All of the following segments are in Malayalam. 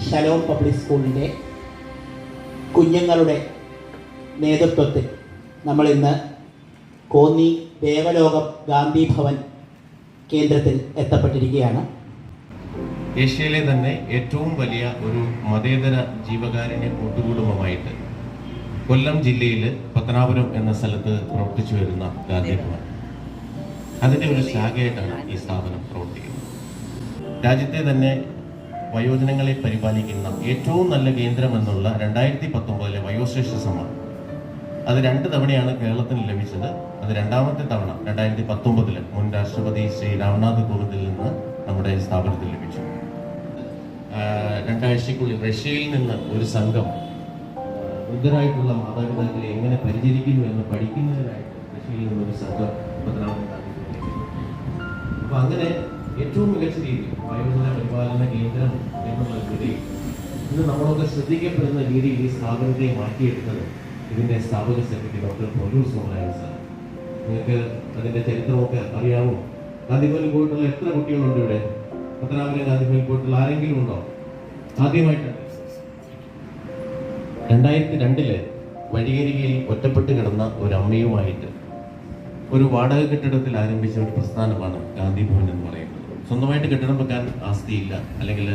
ഷലോം പബ്ലിക് സ്കൂളിൻ്റെ കുഞ്ഞുങ്ങളുടെ നേതൃത്വത്തിൽ നമ്മളിന്ന് കോന്നി ദേവലോകം ഗാന്ധി ഭവൻ കേന്ദ്രത്തിൽ എത്തപ്പെട്ടിരിക്കുകയാണ്. ഏഷ്യയിലെ തന്നെ ഏറ്റവും വലിയ ഒരു മതേതര ജീവകാരുണ്യ കൂട്ടുകുടുംബമായിട്ട് കൊല്ലം ജില്ലയിൽ പത്തനാപുരം എന്ന സ്ഥലത്ത് പ്രവർത്തിച്ചു വരുന്ന ഗാന്ധി ഭവൻ, അതിൻ്റെ ഒരു ശാഖയായിട്ടാണ് ഈ സ്ഥാപനം പ്രവർത്തിക്കുന്നത്. രാജ്യത്തെ തന്നെ വയോജനങ്ങളെ പരിപാലിക്കുന്ന ഏറ്റവും നല്ല കേന്ദ്രം എന്നുള്ള 2019 വയോശ്രേഷ്ഠ സമ്മാനം അത് 2 തവണയാണ് കേരളത്തിന് ലഭിച്ചത്. അത് 2ാമത്തെ തവണ 2019 മുൻ രാഷ്ട്രപതി ശ്രീ രാംനാഥ് കോവിന്ദിൽ നിന്ന് നമ്മുടെ സ്ഥാപനത്തിൽ ലഭിച്ചു. 2 ആഴ്ചയ്ക്കുള്ളിൽ റഷ്യയിൽ നിന്ന് ഒരു സംഘം വൃദ്ധരായിട്ടുള്ള മാതാപിതാക്കളെ എങ്ങനെ പരിചരിക്കുന്നു എന്ന് പഠിക്കുന്നതിനായിട്ട് റഷ്യയിൽ നിന്നൊരു സംഘം അപ്പൊ അങ്ങനെ ഏറ്റവും മികച്ച രീതിയിൽ വയോജന പരിപാലന കേന്ദ്രം എന്നുള്ള രീതിയിൽ ഇന്ന് നമ്മളൊക്കെ ശ്രദ്ധിക്കപ്പെടുന്ന രീതിയിൽ ഈ സ്ഥാപനത്തെ മാറ്റിയെടുത്തത് ഇതിന്റെ സ്ഥാപക സെക്രട്ടറി ഡോക്ടർ പൊല്ലൂർ സോമനായ സാർ. നിങ്ങൾക്ക് അതിന്റെ ചരിത്രമൊക്കെ അറിയാമോ? ഗാന്ധിഭവനിൽ പോയിട്ടുള്ള എത്ര കുട്ടികളുണ്ട് ഇവിടെ? പത്തനാപുരം ഗാന്ധിഭവനിൽ പോയിട്ടുള്ള ആരെങ്കിലും ഉണ്ടോ? ആദ്യമായിട്ടാണ് 2002 വഴിയരികയിൽ ഒറ്റപ്പെട്ട് കിടന്ന ഒരു അമ്മയുമായിട്ട് ഒരു വാടക കെട്ടിടത്തിൽ ആരംഭിച്ച ഒരു പ്രസ്ഥാനമാണ് ഗാന്ധി ഭവൻ എന്ന് പറയുന്നത്. സ്വന്തമായിട്ട് കെട്ടിടം വെക്കാൻ ആസ്തിയില്ല, അല്ലെങ്കിൽ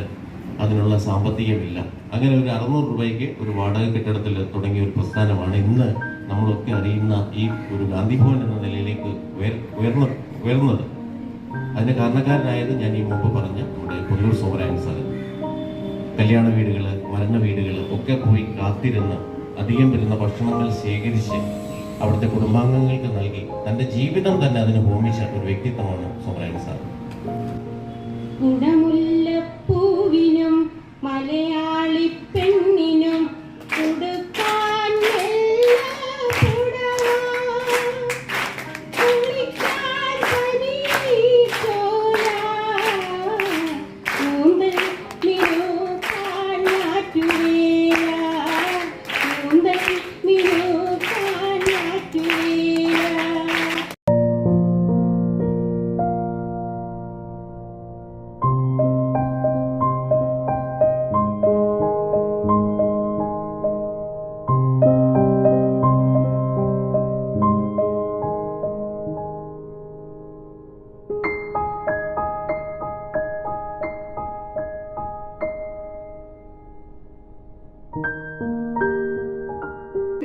അതിനുള്ള സാമ്പത്തികമില്ല. അങ്ങനെ ഒരു 600 രൂപയ്ക്ക് ഒരു വാടക കെട്ടിടത്തിൽ തുടങ്ങിയ ഒരു പ്രസ്ഥാനമാണ് ഇന്ന് നമ്മളൊക്കെ അറിയുന്ന ഈ ഒരു ഗാന്ധി ഭവൻ എന്ന നിലയിലേക്ക് ഉയർന്നത്. അതിന് കാരണക്കാരനായത് ഞാൻ ഈ മുമ്പ് പറഞ്ഞ നമ്മുടെ പൊല്ലൂർ സോമനായൻ സാർ. കല്യാണ വീടുകൾ, മരണ വീടുകൾ ഒക്കെ പോയി കാത്തിരുന്ന് അധികം വരുന്ന ഭക്ഷണങ്ങൾ ശേഖരിച്ച് അവിടുത്തെ കുടുംബാംഗങ്ങൾക്ക് നൽകി തന്റെ ജീവിതം തന്നെ അതിന് ഹോമിച്ച ഒരു വ്യക്തിത്വമാണ് സോമനായൻ സാർ. കുടമുല്ലപ്പൂവിനും മലയാളി പെണ്ണിനും കൊടുക്കാൻ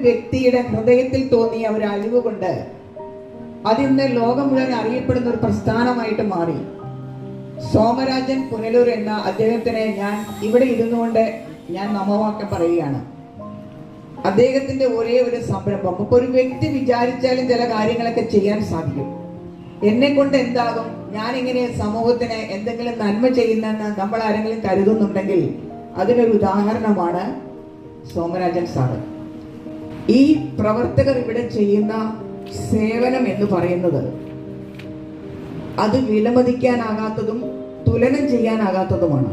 വ്യക്തിയുടെ ഹൃദയത്തിൽ തോന്നിയ ഒരു അലിവ് കൊണ്ട് അതിന്ന് ലോകം മുഴുവൻ അറിയപ്പെടുന്ന ഒരു പ്രസ്ഥാനമായിട്ട് മാറി. സോമരാജൻ പുനലൂർ എന്ന അദ്ദേഹത്തിനെ ഞാൻ ഇവിടെ ഇരുന്നുകൊണ്ട് ഞാൻ നാമവാക്യം പറയുകയാണ്. അദ്ദേഹത്തിന്റെ ഒരേ ഒരു സംരംഭം, ഇപ്പൊ ഒരു വ്യക്തി വിചാരിച്ചാലും ചില കാര്യങ്ങളൊക്കെ ചെയ്യാൻ സാധിക്കും. എന്നെ കൊണ്ട് എന്താകും, ഞാൻ ഇങ്ങനെ സമൂഹത്തിന് എന്തെങ്കിലും നന്മ ചെയ്യുന്നെന്ന് നമ്മൾ ആരെങ്കിലും കരുതുന്നുണ്ടെങ്കിൽ അതിനൊരു ഉദാഹരണമാണ് സോമരാജൻ സാറ്. ഈ പ്രവർത്തകർ ഇവിടെ ചെയ്യുന്ന സേവനം എന്ന് പറയുന്നത് അത് വിലമതിക്കാനാകാത്തതും തുലനം ചെയ്യാനാകാത്തതുമാണ്.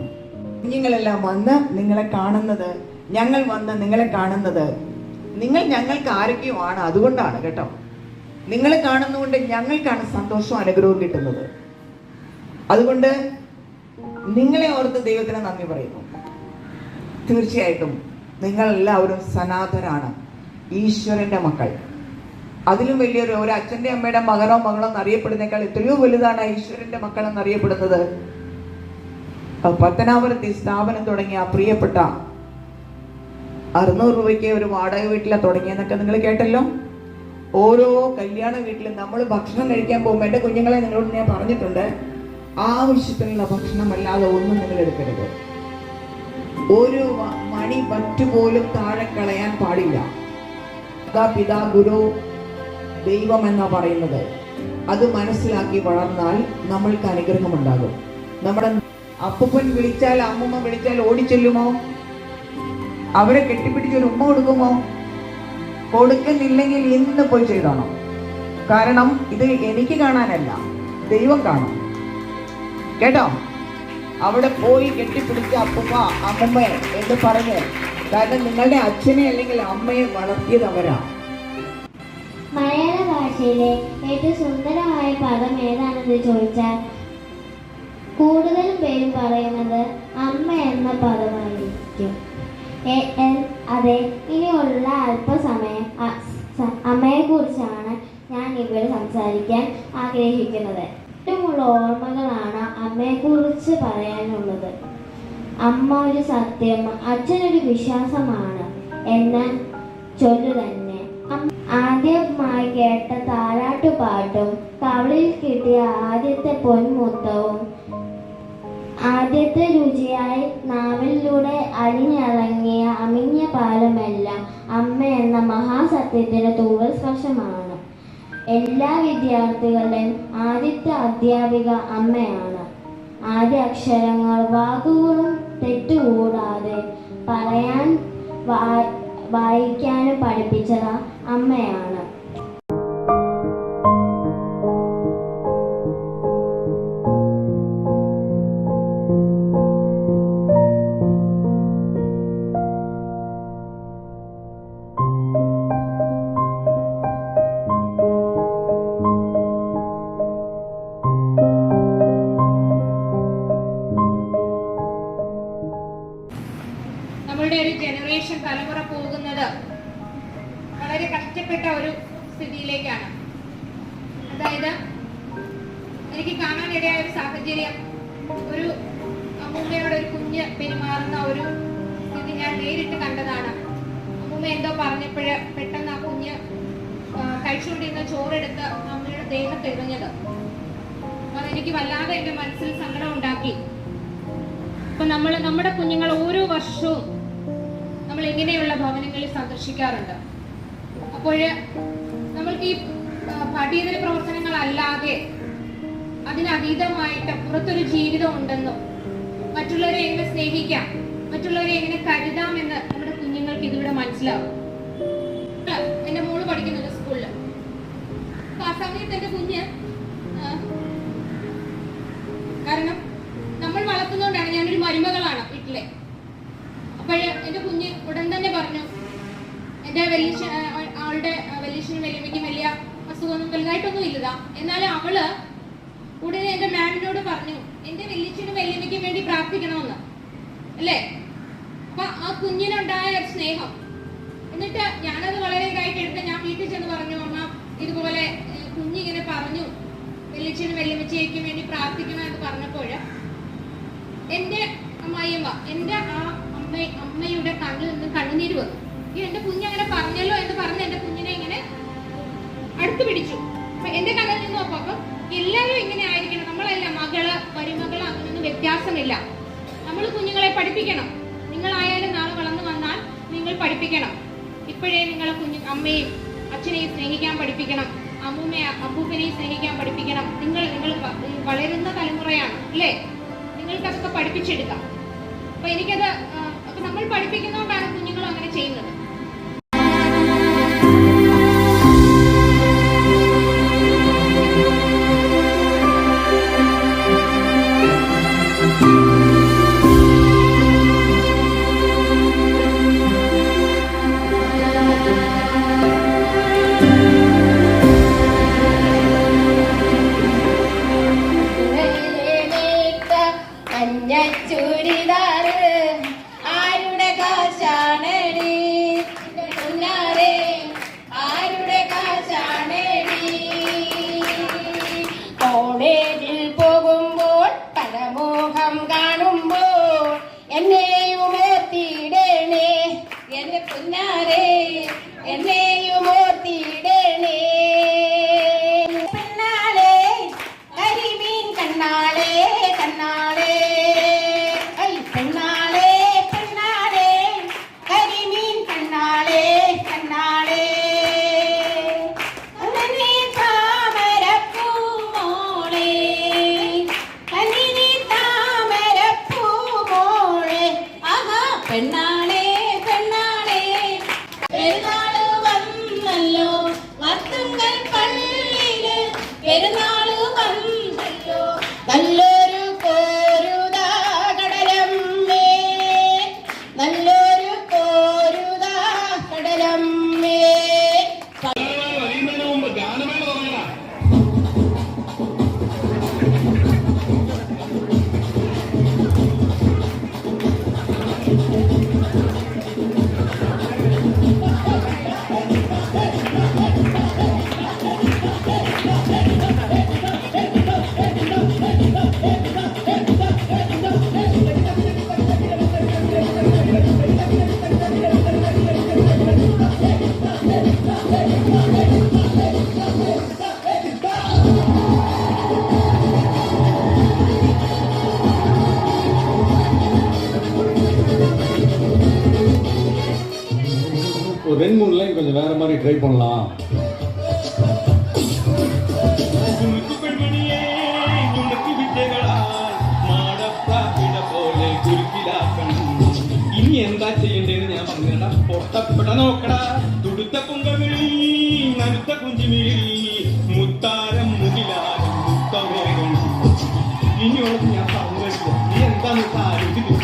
കുഞ്ഞുങ്ങളെല്ലാം വന്ന് നിങ്ങളെ കാണുന്നത്, ഞങ്ങൾ വന്ന് നിങ്ങളെ കാണുന്നത്, നിങ്ങൾ ഞങ്ങൾക്ക് ആരോഗ്യമാണ്, അതുകൊണ്ടാണ് കേട്ടോ. നിങ്ങളെ കാണുന്നതുകൊണ്ട് ഞങ്ങൾക്കാണ് സന്തോഷവും അനുഗ്രഹവും കിട്ടുന്നത്. അതുകൊണ്ട് നിങ്ങളെ ഓർത്ത് ദൈവത്തിന് നന്ദി പറയുന്നു. തീർച്ചയായിട്ടും നിങ്ങളെല്ലാവരും സനാതനാണ്, ഈശ്വരന്റെ മക്കൾ. അതിലും വലിയൊരു ഒരു അച്ഛൻ്റെ അമ്മയുടെ മകനോ മകളോ എന്നറിയപ്പെടുന്നേക്കാൾ എത്രയോ വലുതാണ് ഈശ്വരന്റെ മക്കൾ എന്നറിയപ്പെടുന്നത്. പത്തനാപുരത്ത് ഈ സ്ഥാപനം തുടങ്ങിയ പ്രിയപ്പെട്ട 600 രൂപയ്ക്ക് ഒരു വാടക വീട്ടിലാണ് തുടങ്ങിയെന്നൊക്കെ നിങ്ങൾ കേട്ടല്ലോ. ഓരോ കല്യാണ വീട്ടിലും നമ്മൾ ഭക്ഷണം കഴിക്കാൻ പോകുമ്പോൾ, എൻ്റെ കുഞ്ഞുങ്ങളെ നിങ്ങളോട് ഞാൻ പറഞ്ഞിട്ടുണ്ട്, ആവശ്യത്തിനുള്ള ഭക്ഷണമല്ലാതെ ഒന്നും നിങ്ങൾ എടുക്കരുത്. ഒരു മണി പറ്റുപോലും താഴെ കളയാൻ പാടില്ല. പിതാ ഗുരു ദൈവം എന്നാ പറയുന്നത്. അത് മനസ്സിലാക്കി വളർന്നാൽ നമ്മൾക്ക് അനുഗ്രഹമുണ്ടാകും. നമ്മുടെ അപ്പൂപ്പൻ വിളിച്ചാൽ, അമ്മൂമ്മ വിളിച്ചാൽ ഓടിച്ചെല്ലുമോ? അവരെ കെട്ടിപ്പിടിച്ചൊരു ഉമ്മ കൊടുക്കുമോ? കൊടുക്കുന്നില്ലെങ്കിൽ ഇന്ന് പോയി ചെയ്തോണം. കാരണം ഇത് എനിക്ക് കാണാനല്ല, ദൈവം കാണും കേട്ടോ. അവിടെ പോയി കെട്ടിപ്പിടിച്ച അപ്പൂപ്പ അമ്മൂമ്മ എന്ന് പറഞ്ഞ്, കാരണം നിങ്ങളുടെ അച്ഛനെ അല്ലെങ്കിൽ അമ്മയെ വളർത്തിയത് അവരാ. മലയാള ഭാഷയിലെ ഏറ്റവും സുന്ദരമായ പദം ഏതാണെന്ന് ചോദിച്ചാൽ കൂടുതലും പേരും പറയുന്നത് അമ്മ എന്ന പദമായിരിക്കും. അതെ, ഇനിയുള്ള അല്പസമയം അമ്മയെക്കുറിച്ചാണ് ഞാൻ ഇവിടെ സംസാരിക്കാൻ ആഗ്രഹിക്കുന്നത്. ഏറ്റവുമുള്ള ഓർമ്മകളാണ് അമ്മയെക്കുറിച്ച് പറയാനുള്ളത്. അമ്മ ഒരു സത്യം, അച്ഛനൊരു വിശ്വാസമാണ് എന്ന ചൊല്ലു തന്നെ. ആദ്യമായി കേട്ട താരാട്ടുപാട്ടും കവളിൽ കിട്ടിയ ആദ്യത്തെ പൊന്മുത്തവും ആദ്യത്തെ രുചിയായി നാവിലൂടെ അലിഞ്ഞിറങ്ങിയ അമിഞ്ഞ പാലുമെല്ലാം അമ്മ എന്ന മഹാസത്യത്തിന്റെ തൂവൽ സ്പർശമാണ്. എല്ലാ വിദ്യാർത്ഥികളുടെയും ആദ്യത്തെ അധ്യാപിക അമ്മയാണ്. ആദ്യ അക്ഷരങ്ങൾ വാക്കുകളും തെറ്റുകൂടാതെ പറയാൻ വായിക്കാനും പഠിപ്പിച്ചത് അമ്മയാണ്. നമ്മളുടെ ഒരു ജനറേഷൻ തലമുറ പോകുന്നത് വളരെ കഷ്ടപ്പെട്ട ഒരു സ്ഥിതിയിലേക്കാണ്. അതായത് എനിക്ക് കാണാനിടയായ ഒരു സാഹചര്യം, ഒരു അമ്മൂമ്മയോട് ഒരു കുഞ്ഞ് പെരുമാറുന്ന ഒരു സ്ഥിതി ഞാൻ നേരിട്ട് കണ്ടതാണ്. അമ്മൂമ്മ എന്തോ പറഞ്ഞപ്പോഴ് പെട്ടെന്ന് ആ കുഞ്ഞ് കഴിച്ചുകൊണ്ടിരുന്ന ചോറെടുത്ത് അമ്മയുടെ ദേഹത്ത് എറിഞ്ഞത് അതെനിക്ക് വല്ലാതെ എൻ്റെ മനസ്സിൽ സങ്കടം ഉണ്ടാക്കി. അപ്പൊ നമ്മുടെ കുഞ്ഞുങ്ങൾ ഓരോ വർഷവും നമ്മൾ ഇങ്ങനെയുള്ള ഭവനങ്ങളിൽ സന്ദർശിക്കാറുണ്ട്. അപ്പോൾ നമ്മൾക്ക് ഈ പഠ്യേതര പ്രവർത്തനങ്ങളല്ലാതെ അതിനതീതമായിട്ട് പുറത്തൊരു ജീവിതം ഉണ്ടെന്നും മറ്റുള്ളവരെ എങ്ങനെ സ്നേഹിക്കാം, മറ്റുള്ളവരെ എങ്ങനെ കരുതാമെന്ന് നമ്മുടെ കുഞ്ഞുങ്ങൾക്ക് ഇതിലൂടെ മനസ്സിലാവും. എന്റെ മോള് പഠിക്കുന്നുണ്ട് സ്കൂളിൽ. അപ്പൊ ആ സമയത്ത് എന്റെ കുഞ്ഞ്, കാരണം നമ്മൾ വളർത്തുന്നതുകൊണ്ടാണ്, ഞാനൊരു മരുമകളാണ് വീട്ടിലെ. അപ്പോഴ് എന്റെ കുഞ്ഞ് ഉടൻ തന്നെ പറഞ്ഞു, എന്റെ അവളുടെ വലിയച്ഛനും വലിയമ്മയ്ക്കും വലിയ അസുഖമൊന്നും വലുതായിട്ടൊന്നും ഇല്ലതാ, എന്നാലും അവള് ഉടനെ എന്റെ മാമിനോട് പറഞ്ഞു എന്റെ വലിയച്ഛനും വലിയമ്മയ്ക്കും വേണ്ടി പ്രാർത്ഥിക്കണമെന്ന്, അല്ലേ? അപ്പൊ ആ കുഞ്ഞിനുണ്ടായ സ്നേഹം, എന്നിട്ട് ഞാനത് വളരെ ഇതായിട്ട് എടുത്ത് ഞാൻ വീട്ടിൽ ചെന്ന് പറഞ്ഞു, അമ്മ ഇതുപോലെ കുഞ്ഞിങ്ങനെ പറഞ്ഞു വലിയച്ഛനും വലിയമ്മച്ചയ്ക്കും വേണ്ടി പ്രാർത്ഥിക്കണം എന്ന് പറഞ്ഞപ്പോൾ എന്റെ അമ്മായിയമ്മ, എന്റെ ആ അമ്മയുടെ കണ്ണിൽ നിന്ന് കണ്ണുനീര് വന്നു. ഈ എന്റെ കുഞ്ഞങ്ങനെ പറഞ്ഞല്ലോ എന്ന് പറഞ്ഞ് എന്റെ കുഞ്ഞിനെ ഇങ്ങനെ അടുത്ത് പിടിച്ചു. അപ്പൊ എന്റെ കണ്ണിൽ നിന്ന് നോക്കും. അപ്പൊ എല്ലാവരും ഇങ്ങനെ ആയിരിക്കണം, നമ്മളല്ല മകള് മരുമകള് അങ്ങനൊന്നും വ്യത്യാസമില്ല. നമ്മൾ കുഞ്ഞുങ്ങളെ പഠിപ്പിക്കണം. നിങ്ങളായാലും നാളെ വളർന്നു വന്നാൽ നിങ്ങൾ പഠിപ്പിക്കണം. ഇപ്പോഴേ നിങ്ങളെ അമ്മയും അച്ഛനെയും സ്നേഹിക്കാൻ പഠിപ്പിക്കണം, അമ്മൂപ്പനെയും സ്നേഹിക്കാൻ പഠിപ്പിക്കണം. നിങ്ങൾ വളരുന്ന തലമുറയാണ്, അല്ലേ? നിങ്ങൾക്ക് അതൊക്കെ പഠിപ്പിച്ചെടുക്കാം. അപ്പൊ എനിക്കത് അപ്പൊ നമ്മൾ പഠിപ്പിക്കുന്നതുകൊണ്ടാണ് കുഞ്ഞുങ്ങളും അങ്ങനെ ചെയ്യുന്നത്. ചുരിദാറ് ആരുടെ കാശാണടി കുഞ്ഞാറേ, ആരുടെ കാശാണടി? കോളേജിൽ പോകുമ്പോൾ പരമോഹം കാണുമ്പോൾ എന്നെയും ഓർത്തിടണേ എന്റെ കുഞ്ഞാറേ, എന്നെയും ഓർത്തിടണേ. പെണ്ണാളേ കരിമീൻ കണ്ണാളേ കണ്ണാളേ, പെണ്ണാളേ പെണ്ണാളേ കരിമീൻ കണ്ണാളേ കണ്ണാളേ. അങ്ങനെ താമരപ്പൂ മോളെ, കന്നിനി താമരപ്പൂ മോളെ, ആഹാ പെണ്ണാളേ പെണ്ണാളേ. പെരുന്നാള് വന്നല്ലോ മത്തുങ്കൽ പള്ളിയില്, പെരുന്നാള് വന്നല്ലോ നല്ലൊരു കോരുതാ കടലമ്മേ, നല്ലൊരു കോരുതാ കടലമ്മേ. ட்ரை பண்ணலாம். ഇനി എന്താ ചെയ്യേണ്ടതെന്ന് ഞാൻ പറഞ്ഞാ പൊട്ടപ്പെട നോക്കടാ. തുടുത്ത പുങ്കമിഴി നനുത്ത കുഞ്ചിമിഴി മുത്താരം മുകിലാരം മുത്തവേഗം. ഇനിയോളം ഞാൻ പറഞ്ഞു നീ എന്താന്ന് ആലോചിച്ചു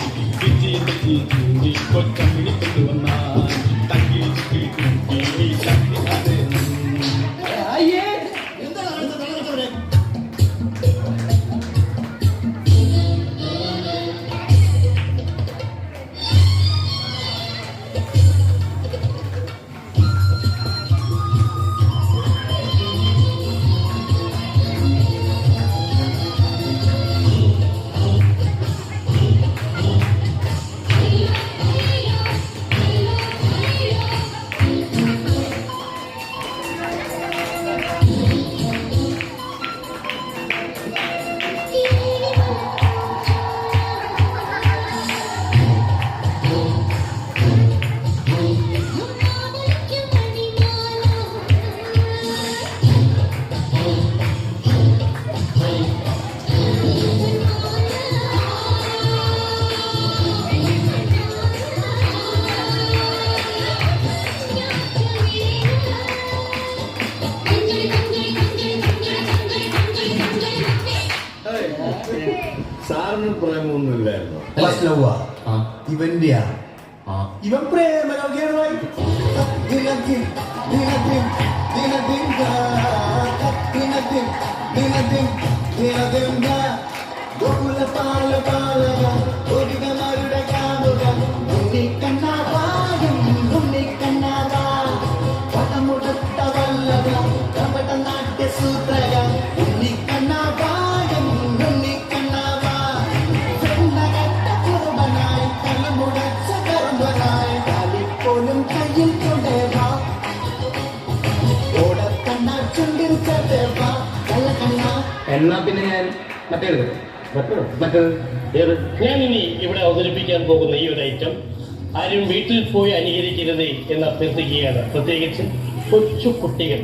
കൊച്ചം പിടിക്കൊണ്ടു വന്നാൽ തങ്കി സാറിന് പ്രേമൊന്നുമില്ലായിരുന്നു. ഇവന്റെയാ ഇവൻ പ്രേമലോകമായി എന്നാ പിന്നെ ഞാൻ മറ്റേത് ഞാൻ ഇനി ഇവിടെ അവതരിപ്പിക്കാൻ പോകുന്ന ഈ ഒരു ഐറ്റം ആരും വീട്ടിൽ പോയി അനുകരിക്കരുത് എന്ന് അഭ്യർത്ഥിക്കുകയാണ്. പ്രത്യേകിച്ച് കൊച്ചു കുട്ടികൾ.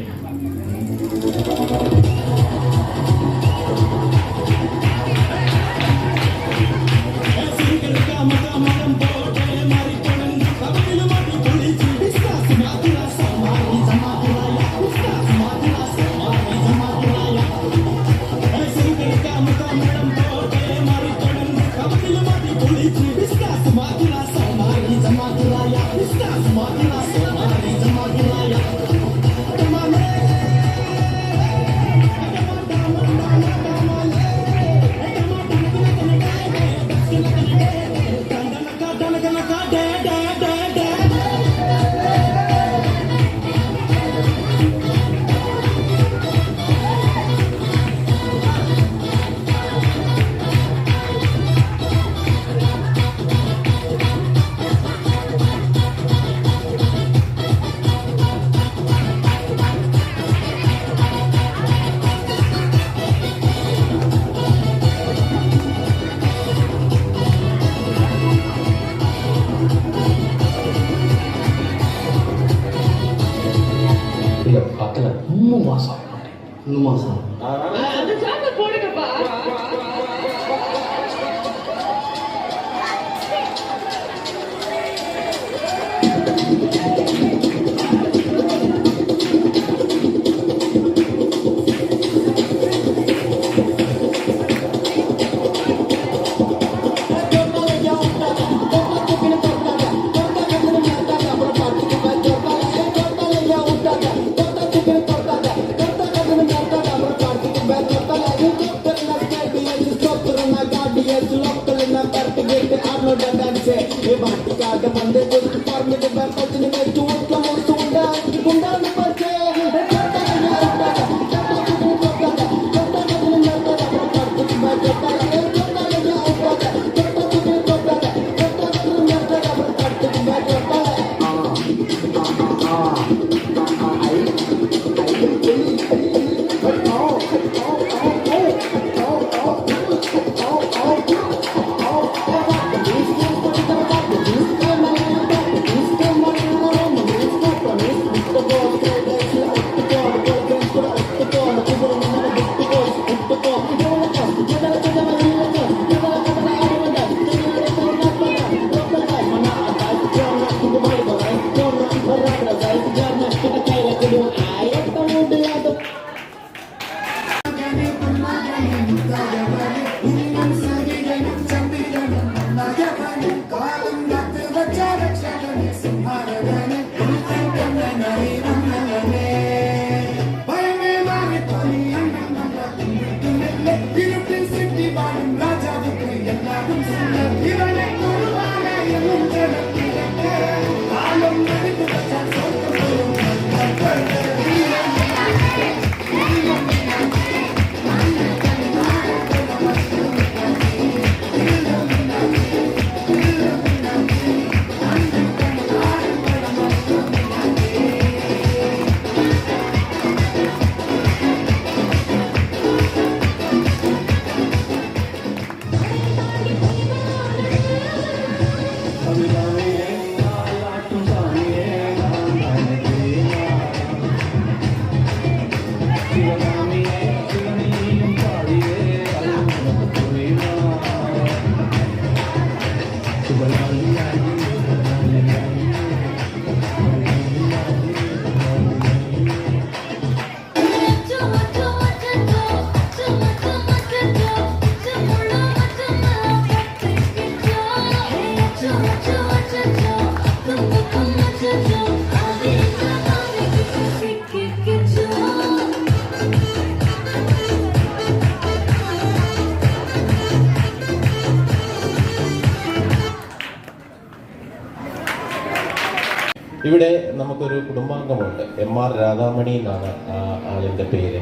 ഇവിടെ നമുക്കൊരു കുടുംബാംഗമുണ്ട്, MR രാധാമണി എന്നാണ് ആ ആളിൻ്റെ പേര്.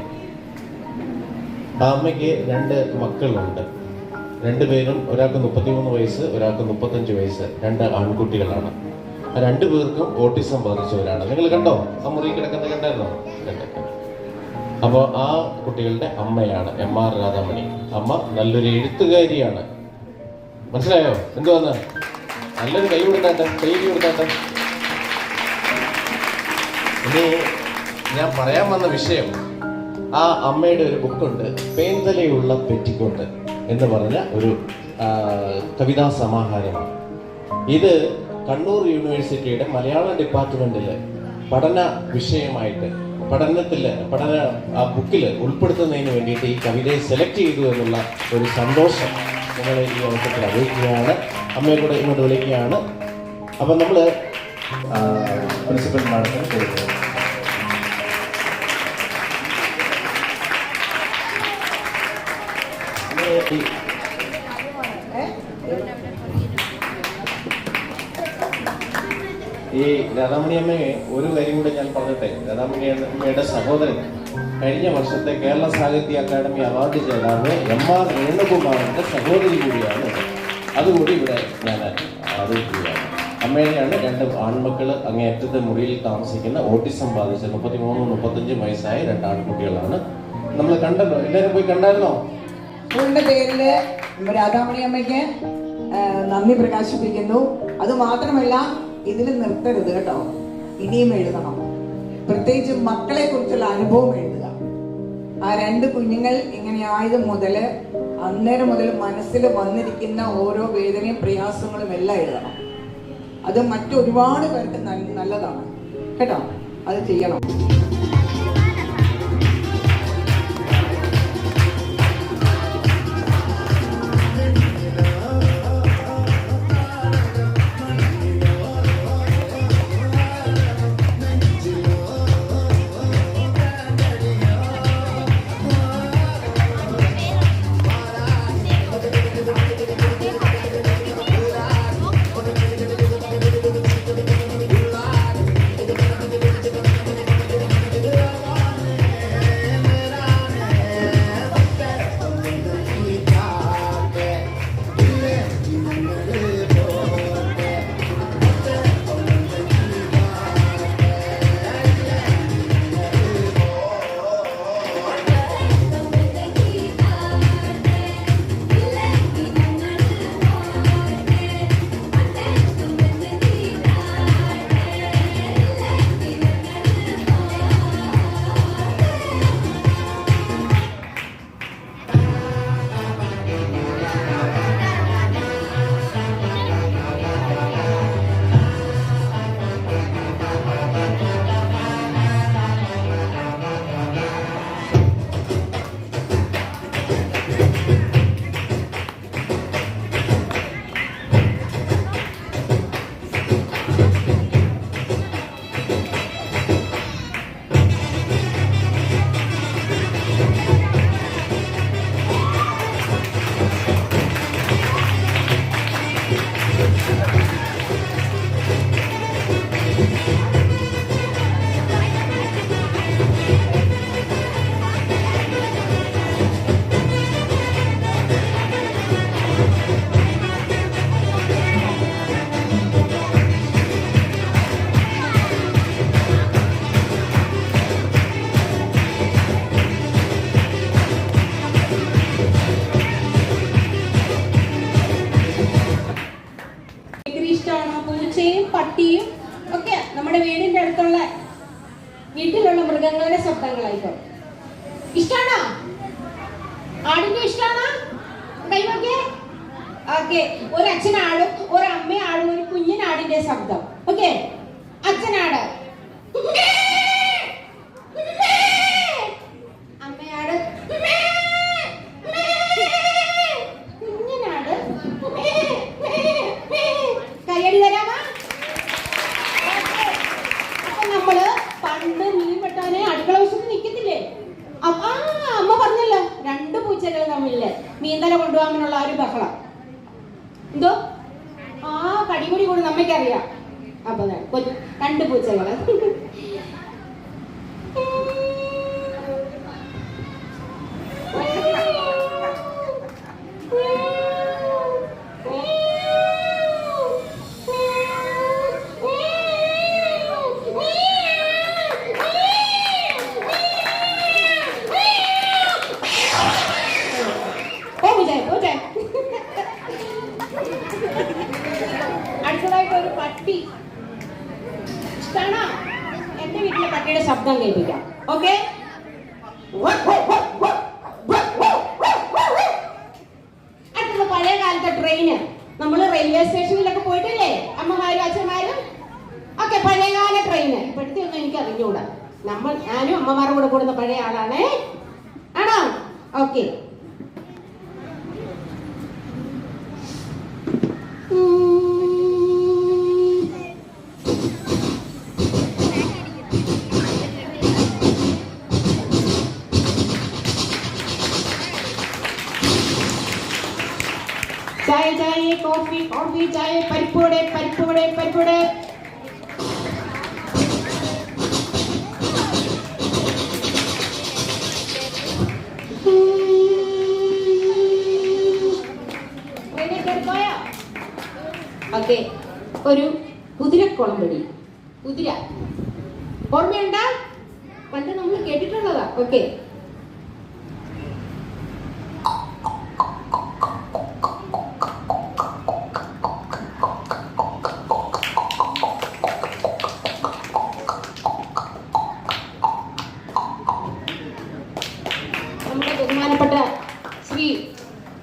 ആ അമ്മയ്ക്ക് 2 മക്കളുണ്ട്. 2 പേരും, ഒരാൾക്ക് 33 വയസ്സ്, ഒരാൾക്ക് 35 വയസ്സ്, 2 ആൺകുട്ടികളാണ്. ആ 2 പേർക്കും ഓട്ടിസം ബാധിച്ചവരാണ്. നിങ്ങൾ കണ്ടോ? ആ മുറി കിടക്കുന്ന കണ്ടായിരുന്നോ? അപ്പോൾ ആ കുട്ടികളുടെ അമ്മയാണ് MR രാധാമണി. അമ്മ നല്ലൊരു എഴുത്തുകാരിയാണ്. മനസ്സിലായോ? എന്തുവാന്ന്? നല്ലൊരു കൈ കൊടുത്താട്ടെ. ഇനി ഞാൻ പറയാൻ വന്ന വിഷയം, ആ അമ്മയുടെ ഒരു ബുക്കുണ്ട്, പേന്തലയുള്ള പെറ്റിക്കോട്ട് എന്ന് പറഞ്ഞ ഒരു കവിതാ സമാഹാരമാണ്. ഇത് കണ്ണൂർ യൂണിവേഴ്സിറ്റിയുടെ മലയാളം ഡിപ്പാർട്ട്മെന്റിൽ പഠന വിഷയമായിട്ട് പഠന ആ ബുക്കിൽ ഉൾപ്പെടുത്തുന്നതിന് വേണ്ടിയിട്ട് ഈ കവിതയെ സെലക്ട് ചെയ്തു എന്നുള്ള ഒരു സന്തോഷം നിങ്ങൾ ഈ അവസരത്തിൽ അറിയിക്കുകയാണ്. അമ്മയെ കൂടെ ഇങ്ങോട്ട് വിളിക്കുകയാണ്. അപ്പം നമ്മൾ പ്രിൻസിപ്പൽ മാഡത്തിന് കൊടുക്കുന്നത്. ഈ രാധാമണി അമ്മയെ ഒരു കാര്യം കൂടെ ഞാൻ പറഞ്ഞിട്ടെ. രാധാമണി അമ്മയുടെ സഹോദരൻ കഴിഞ്ഞ വർഷത്തെ കേരള സാഹിത്യ അക്കാദമി അവാർഡ് ജേതാവ് MR വേണുകുമാറിന്റെ സഹോദരി കൂടിയാണ്. അതുകൂടി ഇവിടെ ഞാൻ അറിയിക്കുകയാണ്. അമ്മേനെയാണ് 2 ആൺമക്കൾ, അങ്ങേയറ്റത്തെ മുറിയിൽ താമസിക്കുന്ന ഓട്ടിസം ബാധിച്ച 33-35 വയസ്സായ 2 ആൺകുട്ടികളാണ്. നമ്മൾ കണ്ടല്ലോ, എല്ലാവരും പോയി കണ്ടായിരുന്നോ? സ്കൂളിന്റെ പേരില് രാധാമണി അമ്മയ്ക്ക് നന്ദി പ്രകാശിപ്പിക്കുന്നു. അത് മാത്രമല്ല, ഇതിൽ നിർത്തരുത് കേട്ടോ, ഇനിയും എഴുതണം. പ്രത്യേകിച്ച് മക്കളെ കുറിച്ചുള്ള അനുഭവം എഴുതുക. ആ 2 കുഞ്ഞുങ്ങൾ ഇങ്ങനെ ആയത് മുതൽ അന്നേരം മുതൽ മനസ്സിൽ വന്നിരിക്കുന്ന ഓരോ വേദനയും പ്രയാസങ്ങളും എല്ലാം എഴുതണം. അത് മറ്റൊരുപാട് പേർക്ക് നല്ലതാണ് കേട്ടോ, അത് ചെയ്യണം. പട്ടിയും ഒക്കെ നമ്മുടെ വീടിന്റെ അടുത്തുള്ള വീട്ടിലുള്ള മൃഗങ്ങളുടെ ശബ്ദങ്ങളായിക്കോ. ഇഷ്ടാണോ? ആടിന്റെ ഇഷ്ടാണോ? കൈവക്കെ. ഓക്കെ, ഒരു അച്ഛനാടും ഒരു അമ്മയാടും ഒരു കുഞ്ഞിനാടിന്റെ ശബ്ദം. ഓക്കെ, അച്ഛനാട്, അമ്മയാട്, കുഞ്ഞിനാട്. കയ്യടി തരാമാ. അപ്പൊ നമ്മള് പണ്ട് മീൻ വെട്ടാനെ അടുക്കള വശത്ത് നിൽക്കത്തില്ലേ? അമ്മ പറഞ്ഞല്ലോ 2 പൂച്ചകൾ തമ്മില് മീൻതല കൊണ്ടുപോകാനുള്ള ആ ഒരു ബഹളം. എന്തോ ആ കടികൂടി കൂടി നമ്മക്കറിയാം. അപ്പൊ രണ്ട് പൂച്ചകള്. അടുത്തതായിട്ട് ഒരു പട്ടി. ഇഷ്ടാണോ? എന്റെ വീട്ടിലെ പട്ടിയുടെ ശബ്ദം കേൾപ്പിക്കാം. ഓക്കെ, അടുത്തത് പഴയ കാലത്തെ ട്രെയിന്. നമ്മൾ റെയിൽവേ സ്റ്റേഷനിലൊക്കെ പോയിട്ടില്ലേ അമ്മമാരും അച്ഛന്മാരും ഒക്കെ? പഴയകാല ട്രെയിന്. ഇപ്പോഴത്തെ ഒന്നും എനിക്ക് അറിഞ്ഞുകൂടാ. ഞാനും അമ്മമാരുടെ കൂടെ കൂടുന്ന പഴയ ആളാണേ. ആണോ? ഓക്കെ. ചായ ചായ, കോഫി കോഫി, ചായ, പരിപ്പൂടെ പരിപ്പൂടെ പരിപ്പൂടെ. ഓക്കെ, ഒരു കുതിരക്കുളമ്പടി. കുതിര ഓർമ്മയുണ്ടാ? പണ്ട് നമ്മൾ കേട്ടിട്ടുള്ളതാ. ഓക്കെ, നമ്മുടെ ബഹുമാനപ്പെട്ട ശ്രീ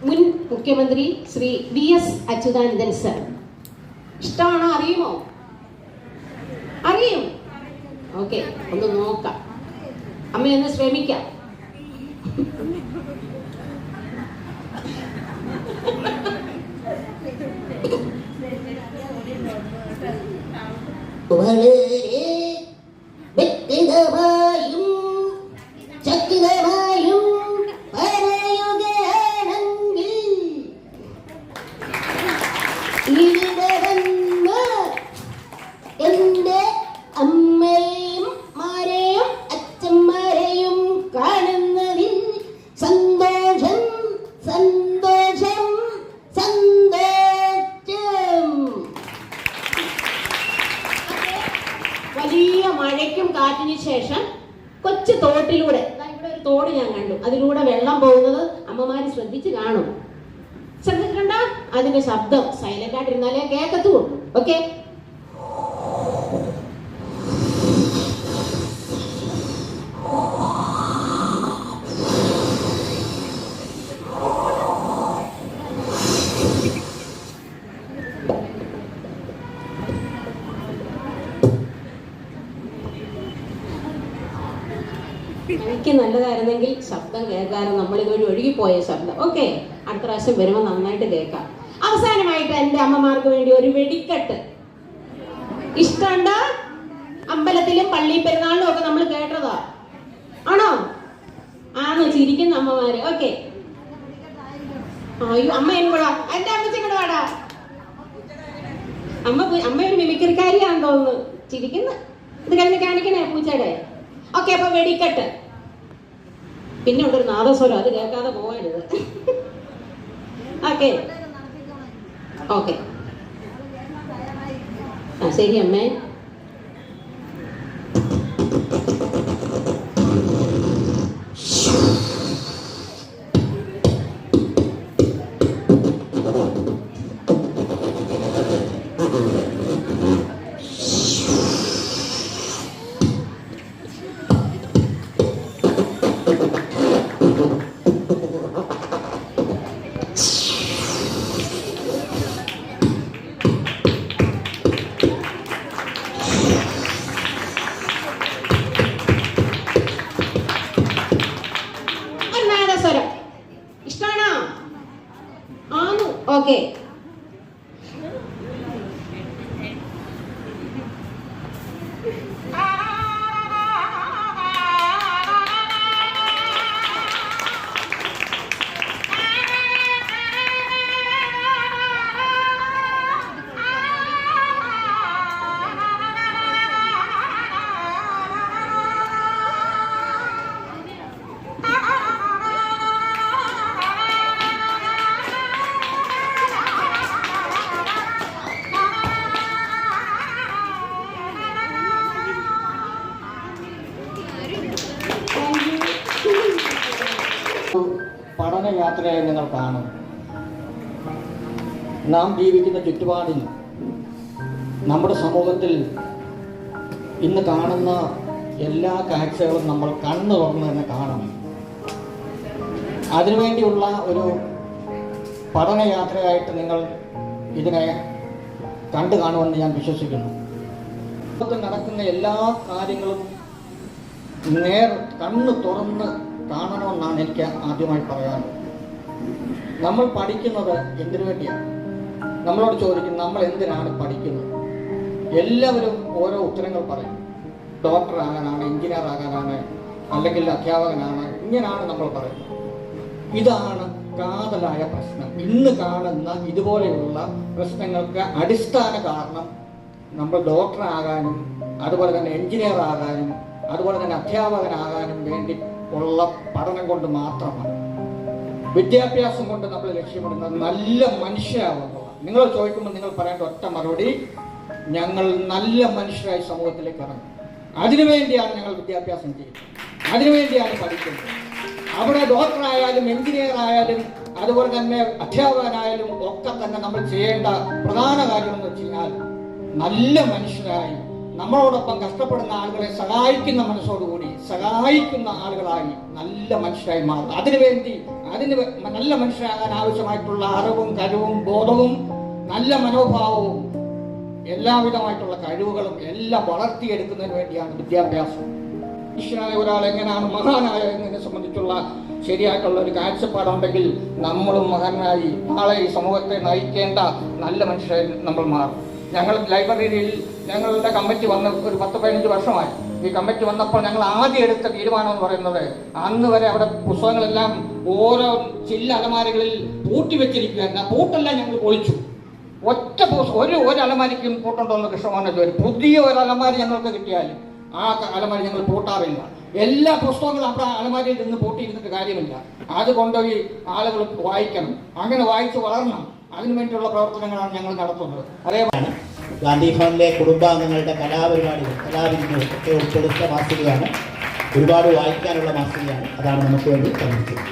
മുൻ മുഖ്യമന്ത്രി ശ്രീ VS അച്യുതാനന്ദൻ സർ. ഇഷ്ടമാണോ? അറിയുമോ? അറിയും. ഓക്കെ, ഒന്ന് നോക്കാം. അമ്മയൊന്ന് ശ്രമിക്കാം. വളരെ വ്യക്തിഗതമായും ശക്തിഗതമായും പറയുകയാണെങ്കിൽ എന്റെ അമ്മയെയും മാരെയും അച്ഛന്മാരെയും കാണുന്നതിൽ സന്തോഷം സന്തോഷം സന്തോഷം. വലിയ മഴയ്ക്കും കാറ്റിന് ശേഷം കൊച്ചു തോട്ടിലൂടെ, ഇവിടെ ഒരു തോട് ഞാൻ കണ്ടു, അതിലൂടെ വെള്ളം പോകുന്നത് അമ്മമാര് ശ്രദ്ധിച്ച് കാണും. ശ്രദ്ധിക്കണ്ട, അതിന്റെ ശബ്ദം സൈലന്റ് ആയിട്ടിരുന്നാലേ കേൾക്കത്തുള്ളൂ. ഓക്കെ, എനിക്ക് നല്ലതായിരുന്നെങ്കിൽ ശബ്ദം കേൾക്കാനും നമ്മളിതൊരു ഒഴുകിപ്പോയ ശബ്ദം. ഓക്കെ, അടുത്ത പ്രാവശ്യം വരുമ്പോൾ നന്നായിട്ട് കേൾക്കാം. അവസാനമായിട്ട് എൻ്റെ അമ്മമാർക്ക് വേണ്ടി ഒരു വെടിക്കെട്ട്. ഇഷ്ടമുണ്ടോ? അമ്പലത്തിലും പള്ളി പെരുന്നാളിലും ഒക്കെ നമ്മൾ കേട്ടതാ. ആണോ? ആണോ? ചിരിക്കുന്ന അമ്മമാര്. ഓക്കെ, അയ്യോ അമ്മ എന്നോടാ, എന്റെ അമ്മച്ചി കൂടെ വാടാ. അമ്മ ഒരു മിമിക്രിക്കാരിയാണെന്ന് തോന്നുന്നു. ചിരിക്കുന്നു. ഇത് കഴിഞ്ഞ് കാണിക്കണേ പൂച്ചയുടെ. ഓക്കെ, അപ്പൊ വെടിക്കെട്ട്. പിന്നെ ഉണ്ടൊരു നാദസ്വരം, അത് കേൾക്കാതെ പോകരുത്. ഓക്കെ ഓക്കെ, ആ ശരി അമ്മേ. ഇഷ്ടമാണോ? ആന്നു. ഓക്കെ, യാത്രയായി ഞങ്ങൾ കാണും. നാം ജീവിക്കുന്ന ചുറ്റുപാടിൽ നമ്മുടെ സമൂഹത്തിൽ ഇന്ന് കാണുന്ന എല്ലാ കാഴ്ചകളും നമ്മൾ കണ്ണു തുറന്ന് തന്നെ കാണണം. അതിനുവേണ്ടിയുള്ള ഒരു പഠനയാത്രയായിട്ട് നിങ്ങൾ ഇതിനെ കണ്ടു കാണുമെന്ന് ഞാൻ വിശ്വസിക്കുന്നു. ലോകത്തിൽ നടക്കുന്ന എല്ലാ കാര്യങ്ങളും കണ്ണ് തുറന്ന് കാണണമെന്നാണ് എനിക്ക് ആദ്യമായി പറയാനുള്ളത്. നമ്മൾ പഠിക്കുന്നത് എന്തിനു വേണ്ടിയാണ്? നമ്മളോട് ചോദിക്കും, നമ്മൾ എന്തിനാണ് പഠിക്കുന്നത്? എല്ലാവരും ഓരോ ഉത്തരങ്ങൾ പറയും. ഡോക്ടർ ആകാനാണ്, എഞ്ചിനീയർ ആകാനാണ്, അല്ലെങ്കിൽ അധ്യാപകനാണ്, ഇങ്ങനെയാണ് നമ്മൾ പറയുന്നത്. ഇതാണ് കാതലായ പ്രശ്നം. ഇന്ന് കാണുന്ന ഇതുപോലെയുള്ള പ്രശ്നങ്ങൾക്ക് അടിസ്ഥാന കാരണം നമ്മൾ ഡോക്ടർ ആകാനും അതുപോലെ തന്നെ എഞ്ചിനീയർ ആകാനും അതുപോലെ തന്നെ അധ്യാപകനാകാനും വേണ്ടി ഉള്ള പഠനം കൊണ്ട് മാത്രമാണ്. വിദ്യാഭ്യാസം കൊണ്ട് നമ്മൾ ലക്ഷ്യമിടുന്നത് നല്ല മനുഷ്യരാവുക. നിങ്ങൾ ചോദിക്കുമ്പോൾ നിങ്ങൾ പറയേണ്ട ഒറ്റ മറുപടി, ഞങ്ങൾ നല്ല മനുഷ്യരായി സമൂഹത്തിലേക്ക് ഇറങ്ങും. അതിനുവേണ്ടിയാണ് ഞങ്ങൾ വിദ്യാഭ്യാസം ചെയ്യുന്നത്, അതിനുവേണ്ടിയാണ് പഠിക്കുന്നത്. അവിടെ ഡോക്ടറായാലും എഞ്ചിനീയർ ആയാലും അതുപോലെ തന്നെ അധ്യാപകനായാലും ഒക്കെ തന്നെ നമ്മൾ ചെയ്യേണ്ട പ്രധാന കാര്യമെന്ന് വെച്ച് കഴിഞ്ഞാൽ നല്ല മനുഷ്യരായി നമ്മളോടൊപ്പം കഷ്ടപ്പെടുന്ന ആളുകളെ സഹായിക്കുന്ന മനസ്സോടുകൂടി സഹായിക്കുന്ന ആളുകളായി നല്ല മനുഷ്യരായി മാറും. അതിന് നല്ല മനുഷ്യരാകാൻ ആവശ്യമായിട്ടുള്ള അറിവും കഴിവും ബോധവും നല്ല മനോഭാവവും എല്ലാവിധമായിട്ടുള്ള കഴിവുകളും എല്ലാം വളർത്തിയെടുക്കുന്നതിന് വേണ്ടിയാണ് വിദ്യാഭ്യാസം. മനുഷ്യനായ ഒരാൾ എങ്ങനെയാണ് മഹാനായ എന്നതിനെ സംബന്ധിച്ചുള്ള ശരിയായിട്ടുള്ള ഒരു കാഴ്ചപ്പാടുണ്ടെങ്കിൽ നമ്മളും മഹാനായി നാളെ ഈ സമൂഹത്തെ നയിക്കേണ്ട നല്ല മനുഷ്യരായി നമ്മൾ മാറും. ഞങ്ങൾ ലൈബ്രറിയിൽ ഞങ്ങളുടെ കമ്മിറ്റി വന്ന് ഒരു 10-15 വർഷമായി. ഈ കമ്മിറ്റി വന്നപ്പോൾ ഞങ്ങൾ ആദ്യം എടുത്ത തീരുമാനം എന്ന് പറയുന്നത്, അന്ന് വരെ അവിടെ പുസ്തകങ്ങളെല്ലാം ഓരോ ചില്ല അലമാരകളിൽ പൂട്ടിവെച്ചിരിക്കുകയായിരുന്നു. ആ പൂട്ടെല്ലാം ഞങ്ങൾ പൊളിച്ചു. ഒരു അലമാരിക്കും പൂട്ടുണ്ടോ എന്ന് കൃഷ്ണമോഹൻ ചോദിച്ചു. പുതിയ ഒരു അലമാരി ഞങ്ങൾക്ക് കിട്ടിയാൽ ആ അലമാരി ഞങ്ങൾ പൂട്ടാറില്ല. എല്ലാ പുസ്തകങ്ങളും അവിടെ അലമാരിയിൽ നിന്ന് പൂട്ടിയിരുന്നിട്ട് കാര്യമില്ല. അതുകൊണ്ടുപോയി ആളുകൾ വായിക്കണം, അങ്ങനെ വായിച്ച് വളരണം. അതിനുവേണ്ടിയുള്ള പ്രവർത്തനങ്ങളാണ് ഞങ്ങൾ നടത്തുന്നത്. അതേപോലെ ഗാന്ധി ഭവനിലെ കുടുംബാംഗങ്ങളുടെ കലാപരിപാടികൾ കലാവിരുന്നുകൾ ഒക്കെ ഉൾപ്പെടുത്ത മാസികയാണ്. ഒരുപാട് വായിക്കാനുള്ള മാസികയാണ്. അതാണ് നമുക്ക് വേണ്ടി ശ്രമിച്ചത്.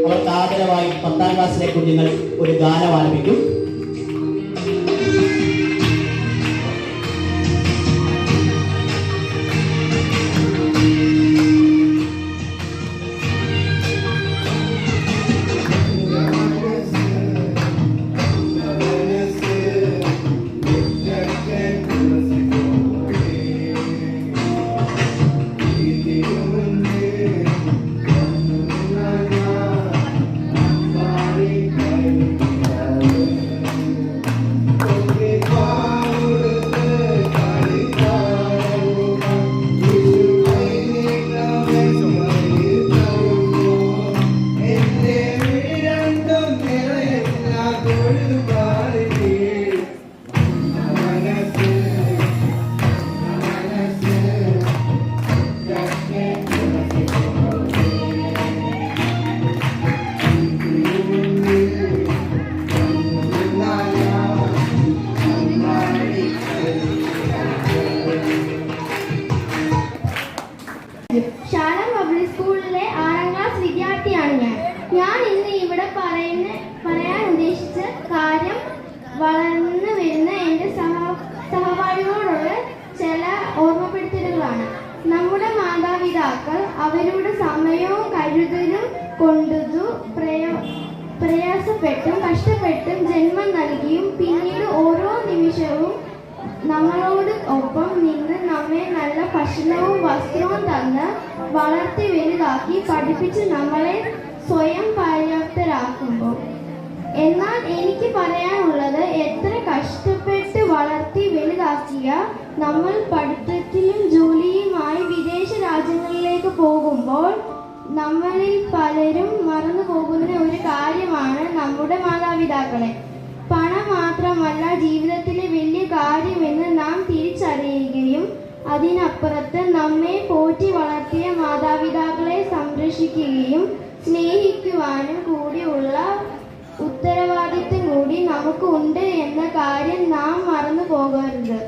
അവർക്ക് ആദരവായി 10ാം ക്ലാസ്സിലെ കുഞ്ഞുങ്ങൾ ഒരു ഗാനം ആലപിക്കും. ശാല പബ്ലിക് സ്കൂളിലെ 6ാം ക്ലാസ് വിദ്യാർത്ഥിയാണ് ഞാൻ ഇന്ന് ഇവിടെ പറയാൻ ഉദ്ദേശിച്ച കാര്യം വളർന്നു വരുന്ന എൻ്റെ സഹപാഠികളോടുള്ള ചില ഓർമ്മപ്പെടുത്തലുകളാണ്. നമ്മുടെ മാതാപിതാക്കൾ അവരുടെ സമയവും കരുതലും കൊണ്ടു പ്രയാസപ്പെട്ടും കഷ്ടപ്പെട്ടും ജന്മം നൽകിയും പിന്നീട് ഓരോ നിമിഷവും നമ്മളോട് ഒപ്പം നിന്ന് നമ്മെ നല്ല ഭക്ഷണവും വസ്ത്രവും തന്ന് വളർത്തി വലുതാക്കി പഠിപ്പിച്ച് നമ്മളെ സ്വയം പര്യാപ്തരാക്കുമ്പോൾ, എന്നാൽ എനിക്ക് പറയാനുള്ളത്, എത്ര കഷ്ടപ്പെട്ട് വളർത്തി വലുതാക്കിയ നമ്മൾ പഠിത്തത്തിലും ജോലിയുമായി വിദേശ രാജ്യങ്ങളിലേക്ക് പോകുമ്പോൾ നമ്മളിൽ പലരും മറന്നു പോകുന്ന ഒരു കാര്യമാണ് നമ്മുടെ മാതാപിതാക്കളെ. പണം മാത്രമല്ല ജീവിതത്തിലെ വലിയ കാര്യമെന്ന് നാം തിരിച്ചറിയുകയും അതിനപ്പുറത്ത് നമ്മെ പോറ്റി വളർത്തിയ മാതാപിതാക്കളെ സംരക്ഷിക്കുകയും സ്നേഹിക്കുവാനും കൂടിയുള്ള ഉത്തരവാദിത്വം കൂടി നമുക്ക് ഉണ്ട് എന്ന കാര്യം നാം മറന്നു പോകരുത്.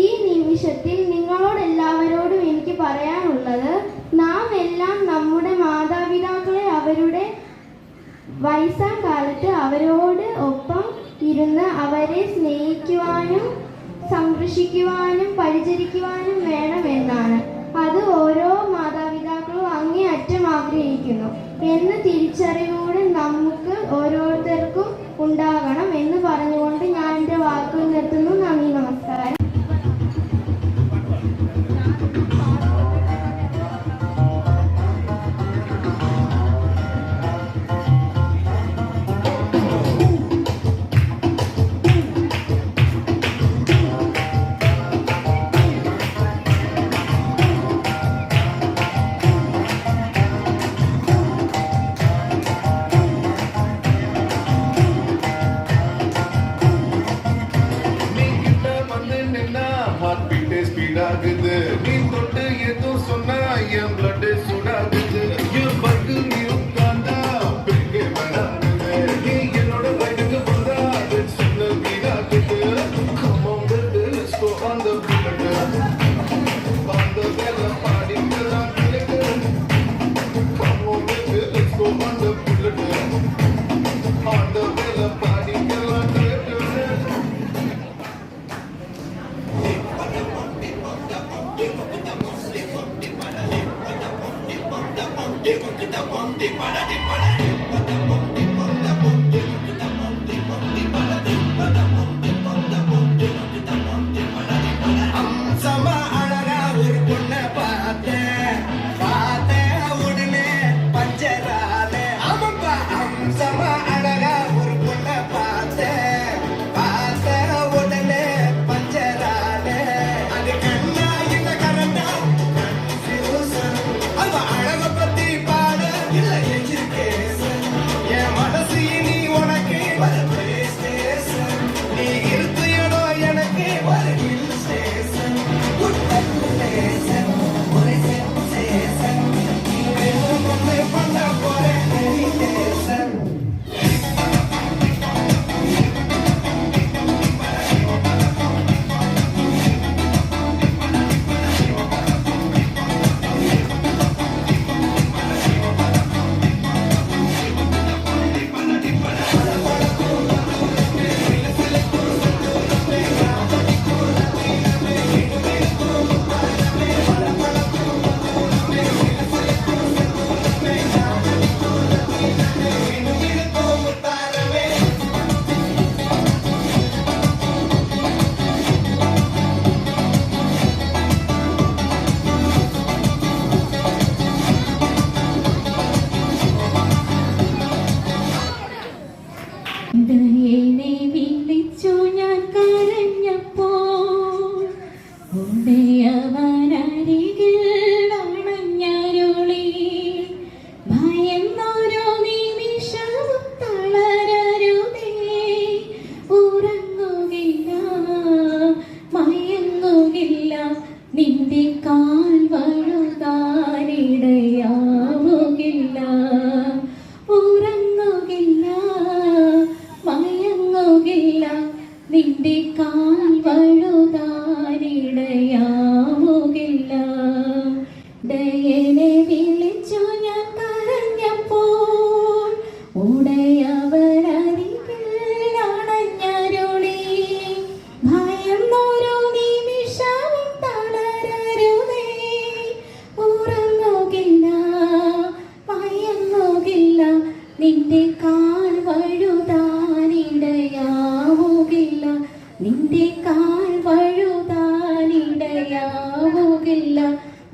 ഈ നിമിഷത്തിൽ നിങ്ങളോടെല്ലാവരോടും എനിക്ക് പറയാനുള്ളത്, നാം എല്ലാം നമ്മുടെ മാതാപിതാക്കളെ അവരുടെ വയസ്സാം കാലത്ത് അവരോട് ഒപ്പം ഇരുന്ന് അവരെ സ്നേഹിക്കുവാനും സംരക്ഷിക്കുവാനും പരിചരിക്കുവാനും വേണമെന്നാണ്. അത് ഓരോ മാതാപിതാക്കളും അങ്ങേയറ്റം ആഗ്രഹിക്കുന്നു എന്ന തിരിച്ചറിവോടെ നമുക്ക് ഓരോരുത്തർക്കും ഉണ്ടാകണം എന്ന് പറഞ്ഞുകൊണ്ട് ഞാൻ എൻ്റെ വാക്കുകൾ നിർത്തുന്നു. നന്ദി, നമസ്കാരം.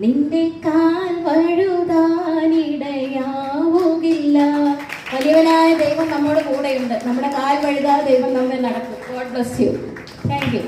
നിന്റെ കാൽ വഴുതാനിടയാവുകില്ല. വലിയവനായ ദൈവം നമ്മുടെ കൂടെയുണ്ട്. നമ്മുടെ കാൽ വഴുതാതെ ദൈവം നമ്മെ നടക്കും. God bless you. Thank you.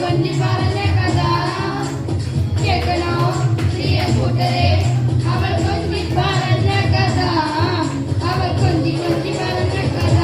കൊഞ്ചി പറഞ്ഞ കഥ കേൾക്കണോ പ്രിയ കൂട്ടരെ അവൾ കൊഞ്ചി പറഞ്ഞ കഥ അവൾ കൊഞ്ചി കൊഞ്ചി പറഞ്ഞ കഥ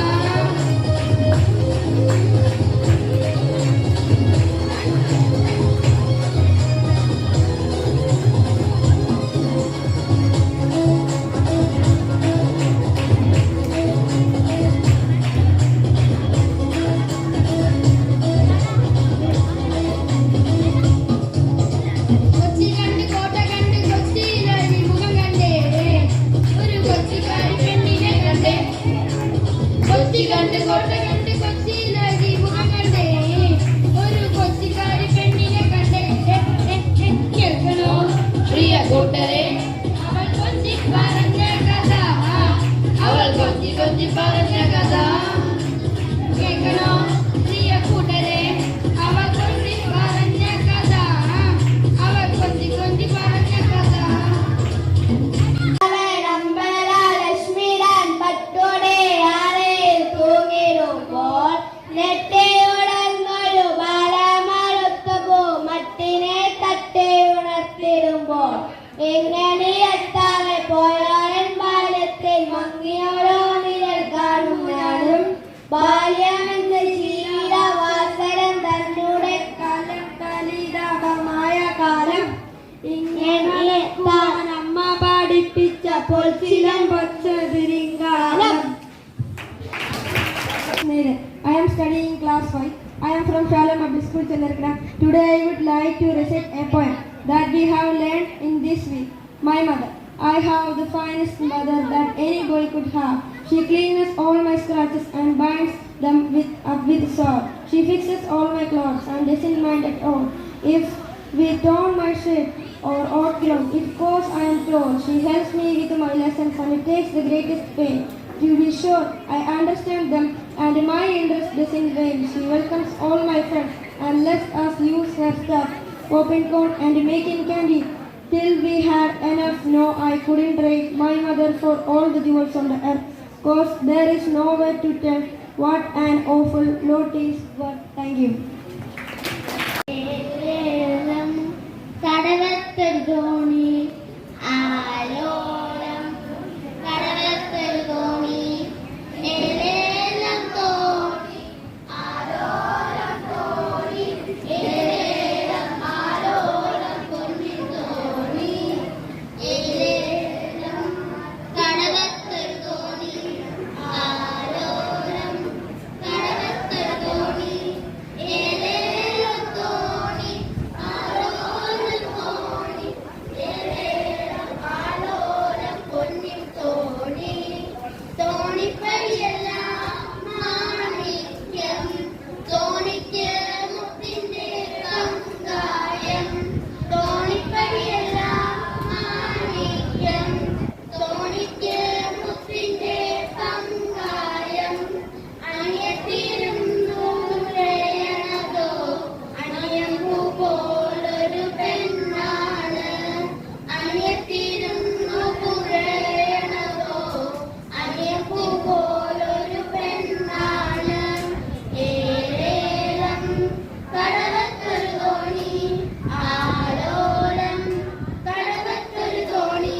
കൂട്ടരെ അവൾ കൊഞ്ചി പറഞ്ഞ കഥ അവൾ കൊഞ്ചി കൊഞ്ചി പറഞ്ഞ കഥ കേൾക്കണോ പ്രിയ കൂട്ടരെ അവൾ കൊഞ്ചി പറഞ്ഞ കഥ അവൾ കൊഞ്ചി കൊഞ്ചി പറഞ്ഞ കഥ ലക്ഷ്മിരാൻ പട്ടോടെ ആരെ തൂങ്ങിടുമ്പോൾ നെട്ടയുടന്നൊരു ബാലമറുത്തപ്പോ മട്ടിനെ തട്ടി ഉണർത്തിടുമ്പോൾ എങ്ങനെ എത്താതെ പോയാൻ ബാല്യത്തിൽ മങ്ങിയോരോ നിഴൽ കാണും ഞാനും ബാല്യമെന്ന് ശീലവാസരം തന്നെ കാലം കലിതാപമായ കാലം ഇങ്ങനെ എത്താൻ അമ്മ പഠിപ്പിച്ചപ്പോൾ ചിലം പച്ചതിരിങ്കാലം. I am studying class 5. I am from Shalom Public School, Chandrakana. Today I would like to recite a poem that we have learned in this week. My mother. I have the finest mother that any boy could have. She cleans all my scratches and binds them with sword. She fixes all my clothes and doesn't mind at all if we torn my shirt or outgrown it cause I am torn. She helps me with my lessons and it takes the greatest pain. To be sure, I understand them and my interest doesn't wane. She welcomes all my friends and lets us use her stuff, open corn and making candy. Till we had enough, no, I couldn't trade my mother for all the jewels on the earth. Cause there is nowhere to tell what an awful lot is worth. Thank you. കടവത്തൊരു തോണി ആലോലം കടവത്തൊരു തോണി ഏലേലം തോണി ആലോലം തോണി ഏലേലം ആലോലം പൊന്നിൻ തോണി ഏലേലം കടവത്തൊരു തോണി ആലോലം കടവത്തൊരു തോണി ഏലേലം തോണി ആലോലം തോണി ഏലേലം ആലോലം പൊന്നിൻ തോണി തോണിപ്പടിയെല്ലാം മാണിക്യം തോണിക്ക് മുത്തിന്റെ കങ്കായം തോണിപ്പടിയെല്ലാം മാണിക്യം തോണിക്ക് മുത്തിന്റെ കങ്കായം അണിയത്തിരുന്നു നുരയണതോ അണിയമ്പൂ പോലൊരു പെണ്ണാണ് അണിയത്തിരുന്നു പുരയണതോ അണിയമ്പൂ പോലൊരു പെണ്ണാണ് ഏലേലം കടവത്തൊരു തോണി ആലോലം കടവത്തൊരു തോണി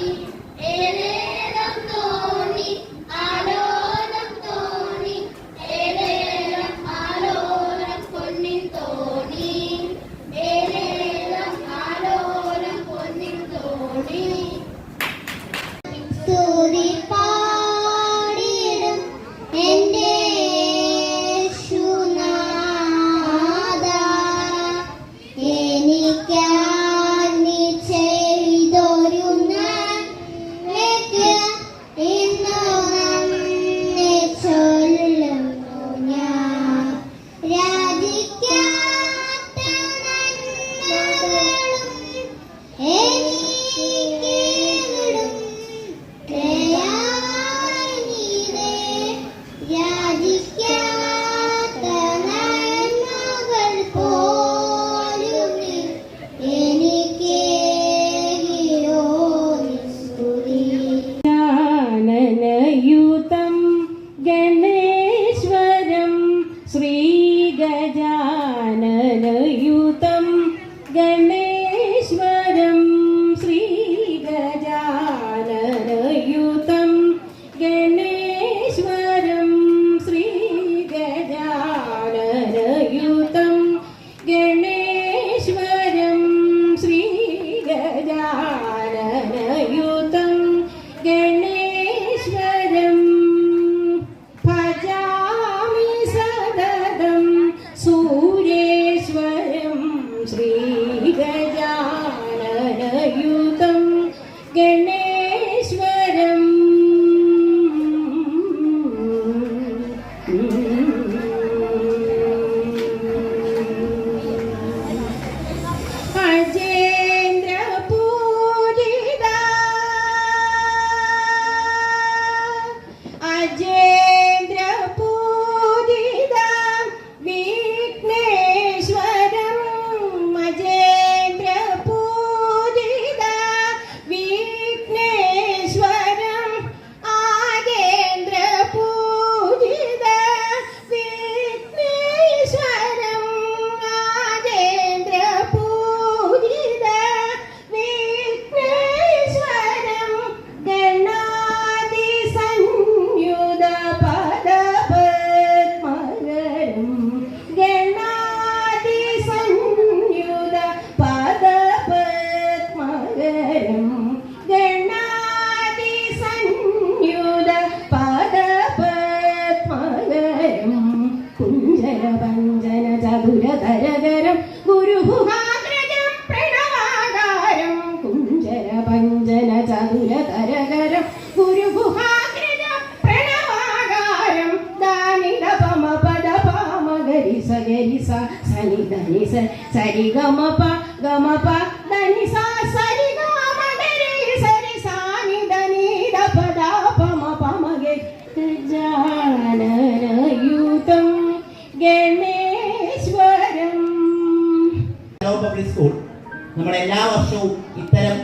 ഏലേലം തോണി ആലോലം തോണി ഏലേലം ആലോലം പൊന്നിൻ തോണി ഏലേലം ആലോലം പൊന്നിൻ തോണി സ്തുതി പാടിയിടും എൻ്റെ യേശുനാഥാ എനിക്കായി ഗജാനനയുതം ഗണേശ്വരം ശ്രീ ഗജാനനയുതം ഗണേശ്വരം ശ്രീ ഗജാനനയുതം ഗണേശ്വരം ശ്രീ ഗജാനനയുതം ഗണേശ്വരം ഭജാമി സതതം സൂര്യേശ്വരം ശ്രീ ഗജാനനയുതം ഗണേശ്വരം അജേന്ദ്ര പൂജിത അജേന്ദ്ര പൂജിത വിഘ്നേശ്വരം അജേന്ദ്ര പൂജിത വിഘ്നേശ്വരം ആജേന്ദ്ര പൂജിത വിഘ്നേശ്വരം ആജേന്ദ്ര പൂജിത വിഘ്നേശ്വരം ഗണാതി സംയുത പദപത്മകരം ഗണാതി സംയുത പദപത്മകരം ഗണാതി സംയുത പദപത്മകരം കുഞ്ചര പഞ്ചന ചതുരധരകരം ഗുരുഭുമാഗ്രജം പ്രണവാകാരം കുഞ്ചര പഞ്ചന ചതുരധരകരം ഗുരുഭുമാഗ്രജം പ്രണവാകാരം ദാനിത പമ പദ പാമ ഗരി സ സനി ധനി സ സരി ഗമ പ ധനി സ സരി ഗമ ഗരി സരി സാനി ധനി ധ പദ പമ പമ ഗജാനനയുതം ഗണേശ്വരം. പബ്ലിക് സ്കൂൾ നമ്മൾ എല്ലാ വർഷവും ഇത്തരം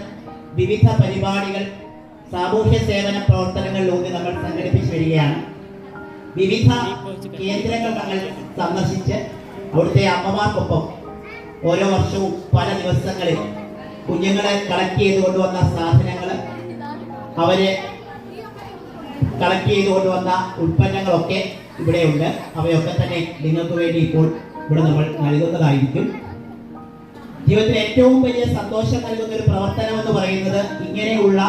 വിവിധ പരിപാടികൾ സാമൂഹ്യ സേവന പ്രവർത്തനങ്ങളിലൂടെ നമ്മൾ സംഘടിപ്പിച്ചു വരികയാണ്. വിവിധ കേന്ദ്രങ്ങൾ ഞങ്ങൾ സന്ദർശിച്ച് അവിടുത്തെ അമ്മമാർക്കൊപ്പം ഓരോ വർഷവും പല ദിവസങ്ങളിൽ കുഞ്ഞുങ്ങളെ കളക്ട് ചെയ്ത് കൊണ്ടുവന്ന സാധനങ്ങൾ അവര് കളക്ട് ചെയ്ത് കൊണ്ടുവന്ന ഉൽപ്പന്നങ്ങളൊക്കെ ഇവിടെയുണ്ട്. അവയൊക്കെ തന്നെ നിങ്ങൾക്ക് വേണ്ടി ഇപ്പോൾ ഇവിടെ നമ്മൾ നൽകുന്നതായിരിക്കും. ജീവിതത്തിൽ ഏറ്റവും വലിയ സന്തോഷം നൽകുന്ന ഒരു പ്രവർത്തനം എന്ന് പറയുന്നത് ഇങ്ങനെയുള്ള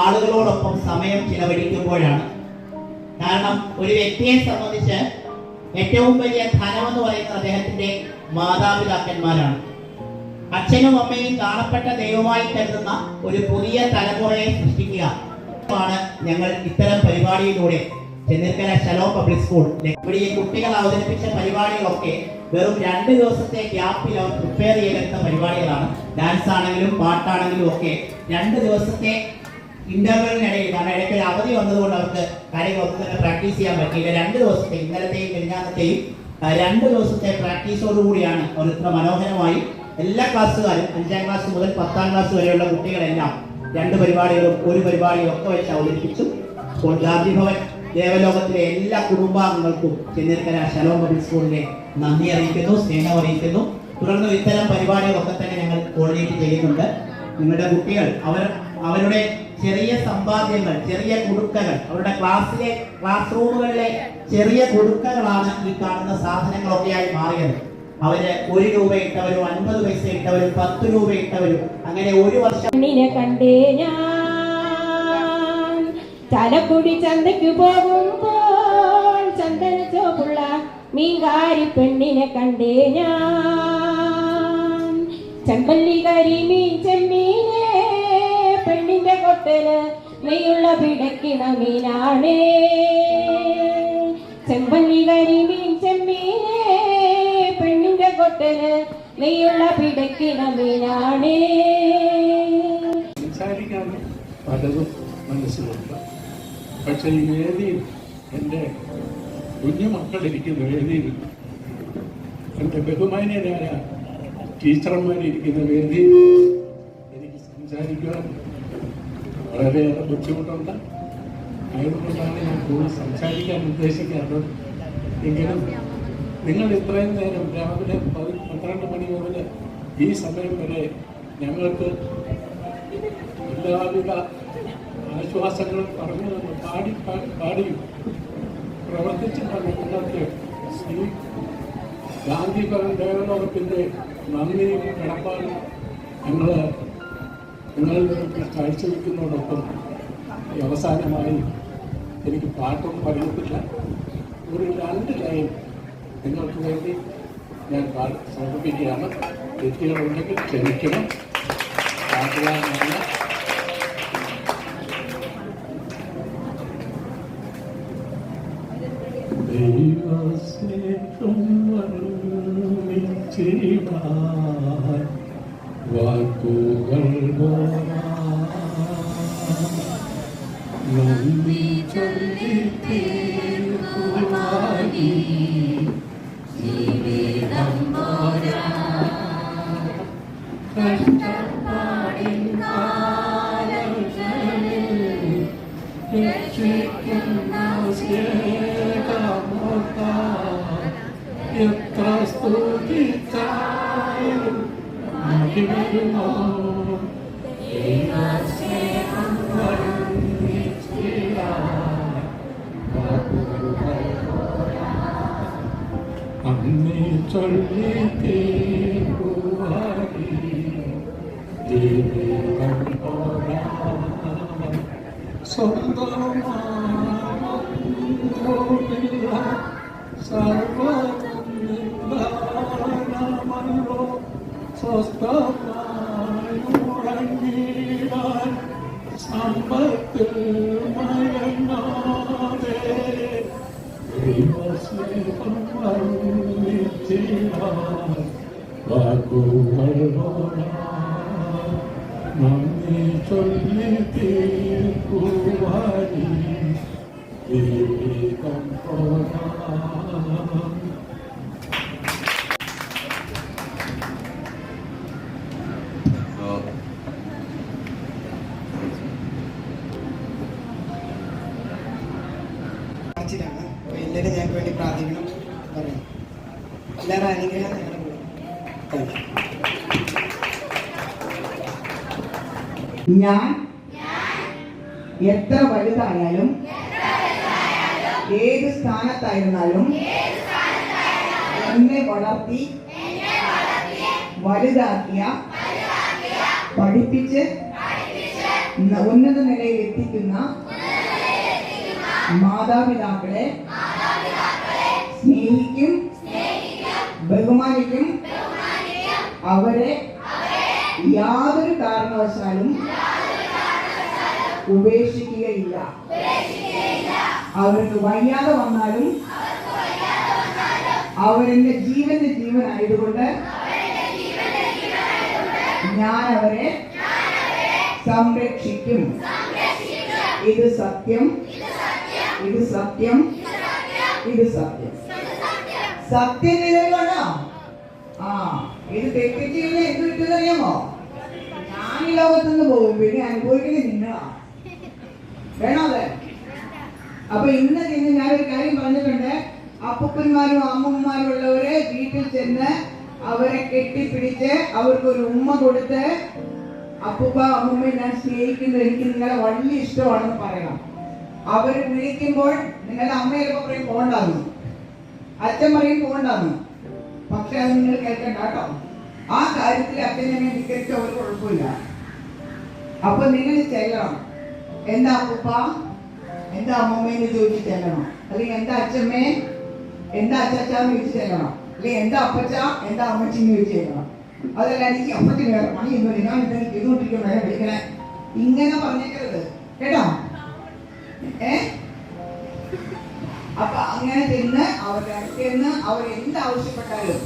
ആളുകളോടൊപ്പം സമയം ചിലവഴിക്കുമ്പോഴാണ്. കാരണം ഒരു വ്യക്തിയെ സംബന്ധിച്ച് ഏറ്റവും വലിയ ധനമെന്ന് പറയുന്നത് അദ്ദേഹത്തിന്റെ മാതാപിതാക്കന്മാരാണ്. അച്ഛനും അമ്മയും കാണപ്പെട്ട ദൈവമായി കരുതുന്ന ഒരു പുതിയ തലമുറയെ സൃഷ്ടിക്കുക ആണ് ഞങ്ങൾ ഇത്തരം പരിപാടിയിലൂടെ ചെന്നിർക്കര ശലോം പബ്ലിക് സ്കൂൾ ഇവിടെ ഈ കുട്ടികൾ അവതരിപ്പിച്ച പരിപാടികളൊക്കെ വെറും 2 ദിവസത്തെ ഗ്യാപ്പിൽ അവർ പ്രിപ്പയർ ചെയ്തെടുത്ത പരിപാടികളാണ്. ഡാൻസ് ആണെങ്കിലും പാട്ടാണെങ്കിലും ഒക്കെ 2 ദിവസത്തെ ഇന്റർവെല്ലിനിടയിൽ, കാരണം ഇടയ്ക്ക് ഒരു അവധി വന്നതുകൊണ്ട് അവർക്ക് കാര്യങ്ങളൊക്കെ തന്നെ പ്രാക്ടീസ് ചെയ്യാൻ പറ്റിയില്ല. 2 ദിവസത്തെ, ഇന്നലത്തെയും പെരുന്നാളത്തെയും 2 ദിവസത്തെ പ്രാക്ടീസോടുകൂടിയാണ് അവർ ഇത്ര മനോഹരമായി എല്ലാ ക്ലാസ്സുകാരും 5ാം ക്ലാസ് മുതൽ 10ാം ക്ലാസ് വരെയുള്ള കുട്ടികളെല്ലാം 2 പരിപാടികളും 1 പരിപാടിയും ഒക്കെ വെച്ച് അവതരിപ്പിച്ചു. അപ്പോൾ ഗാന്ധി ഭവൻ ദേവലോകത്തിലെ എല്ലാ കുടുംബാംഗങ്ങൾക്കും ചെന്നിർക്കര ശലോം പബ്ലിക് സ്കൂളിനെ നന്ദി അറിയിക്കുന്നു, സ്നേഹം അറിയിക്കുന്നു. തുടർന്ന് ഇത്തരം പരിപാടികളൊക്കെ തന്നെ ഞങ്ങൾ കോർഡിനേറ്റ് ചെയ്യുന്നുണ്ട്. നിങ്ങളുടെ കുട്ടികൾ അവരുടെ ചെറിയ സമ്പാദ്യങ്ങൾ, ചെറിയ കുടുക്കകൾ, അവരുടെ ക്ലാസ് റൂമുകളിലെ ചെറിയ കുടുക്കകളാണ് ഈ കാണുന്ന സാധനങ്ങളൊക്കെയായി മാറിയത്. അവര് 1 രൂപ ഇട്ടവരും 50 പൈസ ഇട്ടവരും 10 രൂപ ഇട്ടവരും അങ്ങനെ ഒരു വർഷം കണ്ടേ ഞാൻ ചാലക്കുടി ചന്തയ്ക്ക് പോകുമ്പോൾ ചന്ദന ചോപ്പുള്ള മീൻകാരി പെണ്ണിനെ കണ്ടേ ഞാൻ. ചെമ്പല്ലി കരിമീൻ ചെമ്മീനെ പെണ്ണിന്റെ കൊട്ടല് നെയ്യുള്ള പിടക്കിണ മീനാണേ. ചെമ്പല്ലി കരിമീൻ ചെമ്മീനെ പെണ്ണിന്റെ കൊട്ടല് നെയ്യുള്ള പിടക്കിണ മീനാണേ. സംസാരിക്കാൻ പലതും മനസ്സിലുണ്ട്. പക്ഷെ ഈ വേദിയിൽ എൻ്റെ കുഞ്ഞു മക്കളിരിക്കുന്ന വേദിയിൽ, എൻ്റെ ബഹുമാന്യരായ ടീച്ചർമാരിരിക്കുന്ന വേദിയിൽ എനിക്ക് സംസാരിക്കുവാൻ വളരെയേറെ ബുദ്ധിമുട്ടുണ്ട്. ആയതുകൊണ്ടാണ് ഞാൻ കൂടുതൽ സംസാരിക്കാൻ ഉദ്ദേശിക്കാത്തത്. എങ്കിലും നിങ്ങൾ ഇത്രയും നേരം രാവിലെ 12 ഈ സമയം വരെ ഞങ്ങൾക്ക് എല്ലാവിധ ആശ്വാസങ്ങളും പറഞ്ഞു തന്നു, പാടിയും പ്രവർത്തിച്ചിട്ടാണ് നിങ്ങൾക്ക് ശ്രീ ഗാന്ധി ഭവൻ ദേവലോകത്തിൻ്റെ നന്ദിയും കടപ്പാടും നിങ്ങളിൽ നിന്ന് കാഴ്ചവെക്കുന്നതോടൊപ്പം ഈ അവസാനമായി എനിക്ക് പാട്ടൊന്നും പറയുന്നില്ല, ഒരു 2 ലൈൻ നിങ്ങൾക്ക് വേണ്ടി ഞാൻ സമർപ്പിക്കുകയാണ്. തെറ്റുകളുണ്ടെങ്കിൽ ക്ഷമിക്കണം. പാട്ടുകാരനല്ല. വാക്കുകൾ നന്ദി ചൊല്ലി തീർക്കുവാനി ജീവിതം പോരാ കഷ്ടപ്പാടിൻ കാലങ്ങളിൽ രക്ഷിക്കുന്ന സ്നേഹമോർത്താൽ എത്ര സ്തുതിച്ചാലും മതിവരുമോ ദൈവസ്നേഹം അന്നേ ചൊല്ലി തീർക്കുവാനി ജീവിതം പോരാ സ്വന്തമായില്ല സർവമല്ലോ സ്വസ്ഥമായി ഉറങ്ങിടാൻ സമ്പത്തിൽ മയങ്ങാതെ ദൈവസ്നേഹം വർണ്ണിച്ചിടാൻ വാക്കുകൾ പോരാ നന്ദി ചൊല്ലി തീർക്കുവാനി ജീവിതം പോരാ. എല്ലാവരും ഞങ്ങൾക്ക് വേണ്ടി പ്രാർത്ഥിക്കണം പറയാം. എല്ലാവരും അനുഗ്രഹം ഞങ്ങളുടെ കൂടെ. ഞാൻ എത്ര വലുതായാലും ഏത് സ്ഥാനത്തായിരുന്നാലും എന്നെ വളർത്തി വലുതാക്കിയ പഠിപ്പിച്ച് ഉന്നത നിലയിൽ എത്തിക്കുന്ന മാതാപിതാക്കളെ സ്നേഹിക്കും, ബഹുമാനിക്കും. അവരെ യാതൊരു കാരണവശാലും ഉപേക്ഷിക്കുകയില്ല. അവർക്ക് വയ്യാതെ വന്നാലും അവരെന്റെ ജീവന്റെ ജീവനായതുകൊണ്ട് ഞാൻ അവരെ സംരക്ഷിക്കും. ഇത് സത്യം, ഇത് സത്യം, ഇത് സത്യം. സത്യം നിലവിലാണോ? ഇത് തെറ്റിച്ച് കഴിഞ്ഞാൽ എന്ത് കിട്ടുന്നറിയാമോ? ഞാൻ ഈ ലോകത്തുനിന്ന് പോകും, പിന്നെ അനുഭവിക്കുന്നത് നിങ്ങളാ. വേണോ അത്? അപ്പൊ ഇന്ന് ഞാനൊരു കാര്യം പറഞ്ഞിട്ടുണ്ട്. അപ്പൂപ്പന്മാരും അമ്മൂമ്മമാരും ഉള്ളവര് വീട്ടിൽ ചെന്ന് അവരെ കെട്ടിപ്പിടിച്ച് അവർക്കൊരു ഉമ്മ കൊടുത്ത് അപ്പൂപ്പ അമ്മൂമ്മയെ ഞാൻ സ്നേഹിക്കുന്നു, എനിക്ക് നിങ്ങളെ വലിയ ഇഷ്ടമാണെന്ന് പറയണം. അവര് വിളിക്കുമ്പോൾ നിങ്ങളുടെ അമ്മ ചിലപ്പോൾ പറയും പോകണ്ടാന്ന്, അച്ഛൻ പറയും പോകണ്ടാന്ന്. പക്ഷെ അത് നിങ്ങൾ കേൾക്കണ്ട കേട്ടോ. ആ കാര്യത്തിൽ അച്ഛനെ ധിക്കരിച്ച ഒരു കുഴപ്പമില്ല. അപ്പൊ നിങ്ങൾ ചെല്ലണം. എന്താ അപ്പൂപ്പ, എന്താ അമ്മൂമ്മയെന്ന് ചോദിച്ച് ചെല്ലണം. അല്ലെങ്കിൽ എന്താ അച്ഛമ്മേ, എന്താ അച്ചാച്ചാന്ന് ചോദിച്ച് ചെല്ലണം. അല്ലെങ്കിൽ എന്താ അപ്പച്ച, എന്താ അമ്മച്ചിന്ന് ചോദിച്ച് ചെല്ലണം. അതല്ല എനിക്ക് അപ്പത്തിന് വേറെ പണിയൊന്നുമില്ല, ഞാൻ എന്തെങ്കിലും ചെയ്തുകൊണ്ടിരിക്കും, വേറെ വിളിക്കണേ, ഇങ്ങനെ പറഞ്ഞേക്കരുത് കേട്ടോ. അപ്പൊ അങ്ങനെ ചെന്ന് അവരുടെ അടുത്ത് അവർ എന്താവശ്യപ്പെട്ടാലും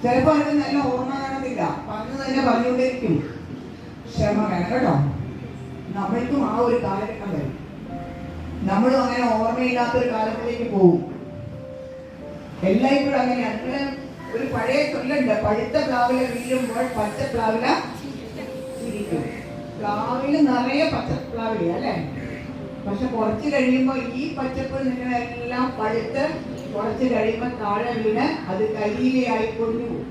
ചിലപ്പോ അവർക്ക് നല്ല ഓർമ്മ കാണത്തില്ല, പറഞ്ഞു തന്നെ പറഞ്ഞുകൊണ്ടിരിക്കും. ക്ഷമ വേണം കേട്ടോ. നമ്മൾക്കും ആ ഒരു കാലഘട്ടം വരും. നമ്മളും അങ്ങനെ ഓർമ്മയില്ലാത്തൊരു കാലത്തിലേക്ക് പോകും. എല്ലായ്പ്പോഴും അങ്ങനെയാണ്. നിങ്ങള് ഒരു പഴയ ചൊല്ലുണ്ട്, പഴുത്ത പ്ലാവില വീഴുമ്പോൾ പച്ച പ്ലാവില ചിരിക്കും. പ്ലാവില് നിറയെ പച്ചപ്ലാവില അല്ലേ? പക്ഷെ കുറച്ച് കഴിയുമ്പോൾ ഈ പച്ചപ്പ് നിങ്ങളെല്ലാം പഴുത്ത് കുറച്ച് കഴിയുമ്പോൾ താഴെ വീണ് അത് കരിയിലയായി കൊണ്ടു പോകും.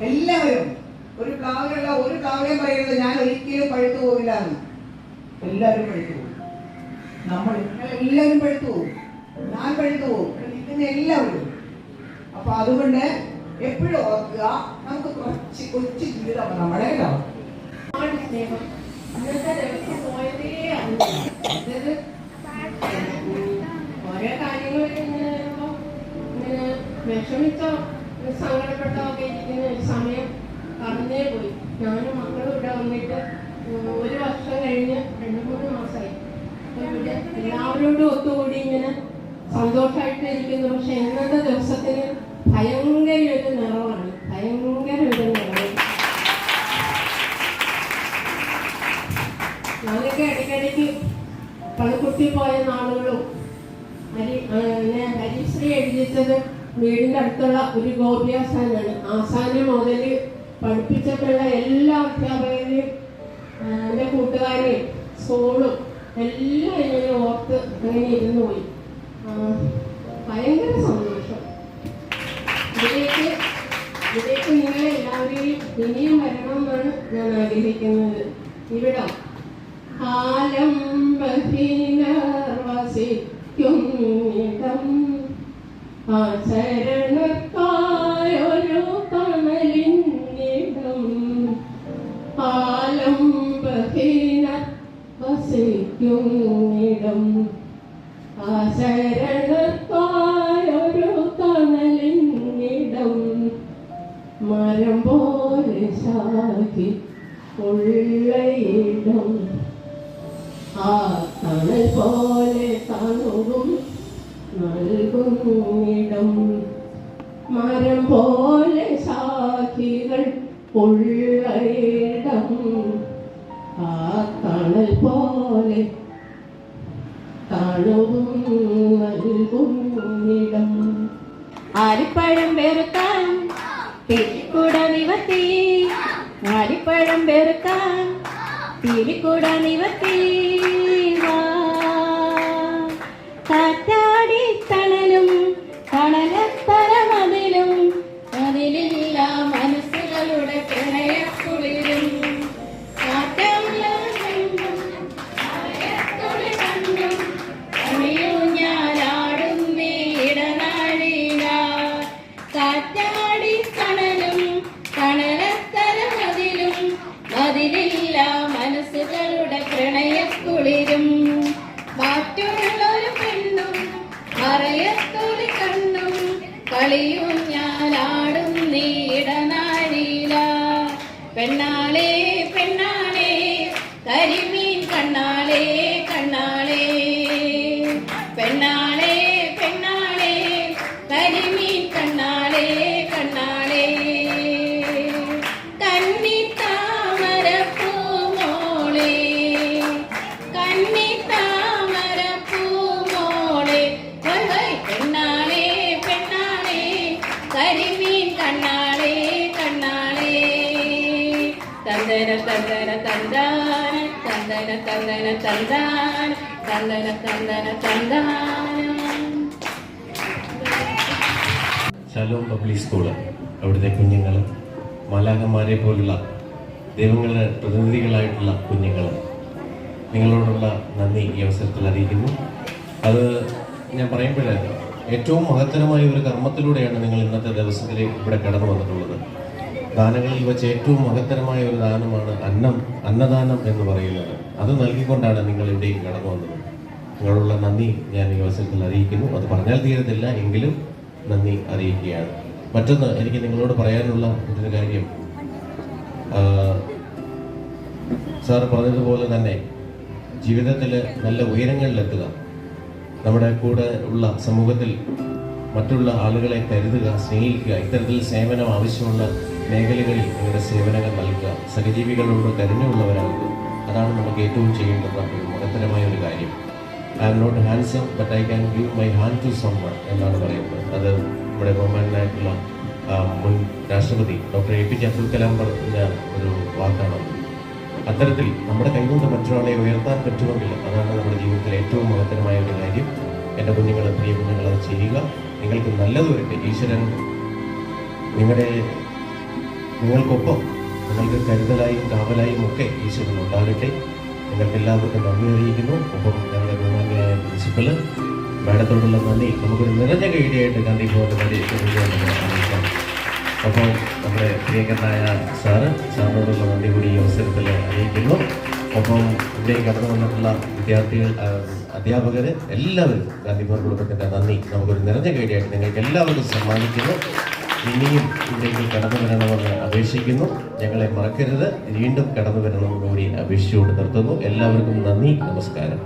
എല്ലാവരും ഒരു പ്ലാവിലുള്ള ഒരു പ്ലാവിനെയും പറയുന്നത് ഞാൻ ഒരിക്കലും പഴുത്തു പോകില്ല എന്ന്. എല്ലാവരും പഴുത്തു പോകും. നമ്മൾ എല്ലാവരും പഴുത്തു പോകും. ഞാൻ പഴുത്തു പോകും. നിൽക്കുന്ന എല്ലാവരും. അപ്പൊ അതുകൊണ്ട് എപ്പോഴും ഓർക്കുക, നമുക്ക് കുറച്ച് കൊച്ചു ജീവിതമാണ് നമ്മുടെ കാലം. ഓരോ കാര്യങ്ങളൊക്കെ ഇങ്ങനെ വരുമ്പോ ഇങ്ങനെ വിഷമിച്ചോ സങ്കടപ്പെട്ടോ ഒക്കെ ഇരിക്കുന്ന ഒരു സമയം കടന്നേ പോയി. ഞാനും മക്കളും ഇവിടെ വന്നിട്ട് 1 വർഷം കഴിഞ്ഞ് 2-3 മാസമായി. ഇവിടെ എല്ലാവരോടും ഒത്തുകൂടി ഇങ്ങനെ സന്തോഷമായിട്ട് ഇരിക്കുന്നു. പക്ഷെ ഇന്നത്തെ ദിവസത്തിന് ഭയങ്കര ഒരു നിറവാണ്, ഭയങ്കര ഒരു നിറവ്. ഞാനൊക്കെ ഇടയ്ക്കിടയ്ക്ക് പണിക്കുട്ടി പോയ നാളുകളും ഹരിശ്രീ എഴുതിച്ചത് വീടിൻ്റെ അടുത്തുള്ള ഒരു ഗോപിയാസാനാണ്. ആസാനം മുതൽ പഠിപ്പിച്ചിട്ടുള്ള എല്ലാ അധ്യാപകരെയും എൻ്റെ കൂട്ടുകാരെയും സ്കൂളും എല്ലാം ഇങ്ങനെ ഓർത്ത് അങ്ങനെ ഇരുന്നു പോയി. ഭയങ്കര സന്തോഷം. ഇതിലേക്ക് നിങ്ങളെ എല്ലാവരെയും ഇനിയും വരണമെന്നാണ് ഞാൻ ആഗ്രഹിക്കുന്നത്. ഇവിടം വസിക്കുന്നിടം ആചരണക്കായൊരു തണലിന്നിടം ആലംബഹീന വസിക്കുന്നിടം ആചരണക്കായൊരു തണലിന്നിടം മരം പോലെ ശാഖി ഉള്ളയിടം ആ തണൽ പോലെ തണുവും നൽകുന്നിടം മരം പോലെ ശാഖികൾ ഉള്ളയിടം ആ തണൽ പോലെ തണുവും നൽകുന്നിടം ആരിപ്പഴം വെറുക്കാൻ തിരിക്കൂട നിവർത്തി ആരിപ്പഴം വെറുക്കാൻ തിരിക്കൂട നിവർത്തി കാറ്റാടി തണലും തണലത്തരമതിലും അതിലില്ല മനസ്സുകളുടെ പ്രണയക്കുളിരും ഞാനാടും വീടനാഴിക കാറ്റാടി തണലും തണലത്തരമതിലും അതിലില്ല മനസ്സുകളുടെ പ്രണയക്കുളിരും മാറ്റുള്ളൊരു പെണ്ണും മറയത്തൊളി കണ്ണും കളിയും ഞാനാടും നീടനാഴില പെണ്ണാളെ പെണ്ണാളെ കരിമീൻ കണ്ണാളെ കണ്ണാളെ പെണ്ണാളെ പെണ്ണാളെ കരിമീൻ കണ്ണാളെ കണ്ണാളെ കന്നി താമര പൂമോളെ കന്നി താമര പൂമോളെ പെണ്ണാളെ പെണ്ണാളെ കരിമീൻ കണ്ണാളെ കണ്ണാളെ തന്തന തന്തന തന്താന തന്തന തന്തന തന്താന തന്തന തന്തന തന്താന. ശാലോം പബ്ലിക് സ്കൂള്, അവിടുത്തെ കുഞ്ഞുങ്ങൾ, മാലാഖമാരെ പോലുള്ള ദൈവങ്ങളുടെ പ്രതിനിധികളായിട്ടുള്ള കുഞ്ഞുങ്ങൾ, നിങ്ങളോടുള്ള നന്ദി ഈ അവസരത്തിൽ അറിയിക്കുന്നു. അത് ഞാൻ പറയുമ്പോൾ ഏറ്റവും മഹത്തരമായ ഒരു കർമ്മത്തിലൂടെയാണ് നിങ്ങൾ ഇന്നത്തെ ദിവസത്തിൽ ഇവിടെ കടന്നു വന്നിട്ടുള്ളത്. ദാനങ്ങളിൽ വെച്ച് ഏറ്റവും മഹത്തരമായ ഒരു ദാനമാണ് അന്നദാനം എന്ന് പറയുന്നത്. അത് നൽകിക്കൊണ്ടാണ് നിങ്ങൾ ഇവിടേക്ക് കടന്നു വന്നത്. നിങ്ങളുള്ള നന്ദി ഞാൻ ഈ അവസരത്തിൽ അറിയിക്കുന്നു. അത് പറഞ്ഞാൽ തീരത്തില്ല, എങ്കിലും നന്ദി അറിയിക്കുകയാണ്. മറ്റൊന്ന് എനിക്ക് നിങ്ങളോട് പറയാനുള്ള മറ്റൊരു കാര്യം, സാർ പറഞ്ഞതുപോലെ തന്നെ ജീവിതത്തിൽ നല്ല ഉയരങ്ങളിലെത്തുക, നമ്മുടെ കൂടെ ഉള്ള സമൂഹത്തിൽ മറ്റുള്ള ആളുകളെ കരുതുക, സ്നേഹിക്കുക, ഇത്തരത്തിൽ സേവനം ആവശ്യമുള്ള മേഖലകളിൽ നിങ്ങളുടെ സേവനങ്ങൾ നൽകുക, സഹജീവികളോട് കരുണയുള്ളവരാകുക. അതാണ് നമുക്ക് ഏറ്റവും ചെയ്യേണ്ടുന്ന ഒരു മഹത്തരമായ ഒരു കാര്യം. I am not handsome but I can give my hand to summon എന്നാണ് പറയുന്നത്. അത് നമ്മുടെ ബഹുമാനായിട്ടുള്ള മുൻ രാഷ്ട്രപതി ഡോക്ടർ APJ അബ്ദുൽ കലാം പറഞ്ഞ ഒരു വാക്കാണ്. അത്തരത്തിൽ നമ്മുടെ കൈകൊണ്ട് മറ്റൊരാളെ ഉയർത്താൻ പറ്റുമെങ്കിൽ അതാണ് നമ്മുടെ ജീവിതത്തിലെ ഏറ്റവും മഹത്തരമായ ഒരു കാര്യം. എൻ്റെ കുഞ്ഞുങ്ങൾ, പ്രിയ കുഞ്ഞുങ്ങൾ, അത് ചെയ്യുക. നിങ്ങൾക്ക് നല്ലത് വരട്ടെ. ഈശ്വരൻ നിങ്ങളുടെ നിങ്ങൾക്കൊപ്പം നിങ്ങൾക്ക് കരുതലായും കാവലായും ഒക്കെ ഈശ്വരൻ ഉണ്ടാകട്ടെ. നിങ്ങൾക്ക് എല്ലാവർക്കും നന്ദി അറിയിക്കുന്നു. ഒപ്പം ഞങ്ങളുടെ ബഹുമാന്യയായ പ്രിൻസിപ്പൽ മാഡത്തോടുള്ള നന്ദി നമുക്കൊരു നിറഞ്ഞ കൈഡിയായിട്ട് ഗാന്ധി ഭവന്റെ അറിയിക്കാം. ഒപ്പം നമ്മുടെ പ്രിയങ്കരനായ സാറിനോടുള്ള നന്ദി കൂടി ഈ അവസരത്തിൽ അറിയിക്കുന്നു. ഒപ്പം ഇവിടെ കടന്നു വന്നിട്ടുള്ള വിദ്യാർത്ഥികൾ, അധ്യാപകർ എല്ലാവരും ഗാന്ധി ഭവൻ കുടുംബത്തിൻ്റെ നന്ദി നമുക്കൊരു നിറഞ്ഞ കൈഡിയായിട്ട് നിങ്ങൾക്ക് എല്ലാവർക്കും സമ്മാനിക്കുന്നു. ഇനിയും ഇല്ലെങ്കിൽ കടന്നു വരണമെന്ന് അപേക്ഷിക്കുന്നു. ഞങ്ങളെ മറക്കരുത്, വീണ്ടും കടന്നു വരണമെന്ന് കൂടി അപേക്ഷിച്ചുകൊണ്ട് നിർത്തുന്നു. എല്ലാവർക്കും നന്ദി, നമസ്കാരം.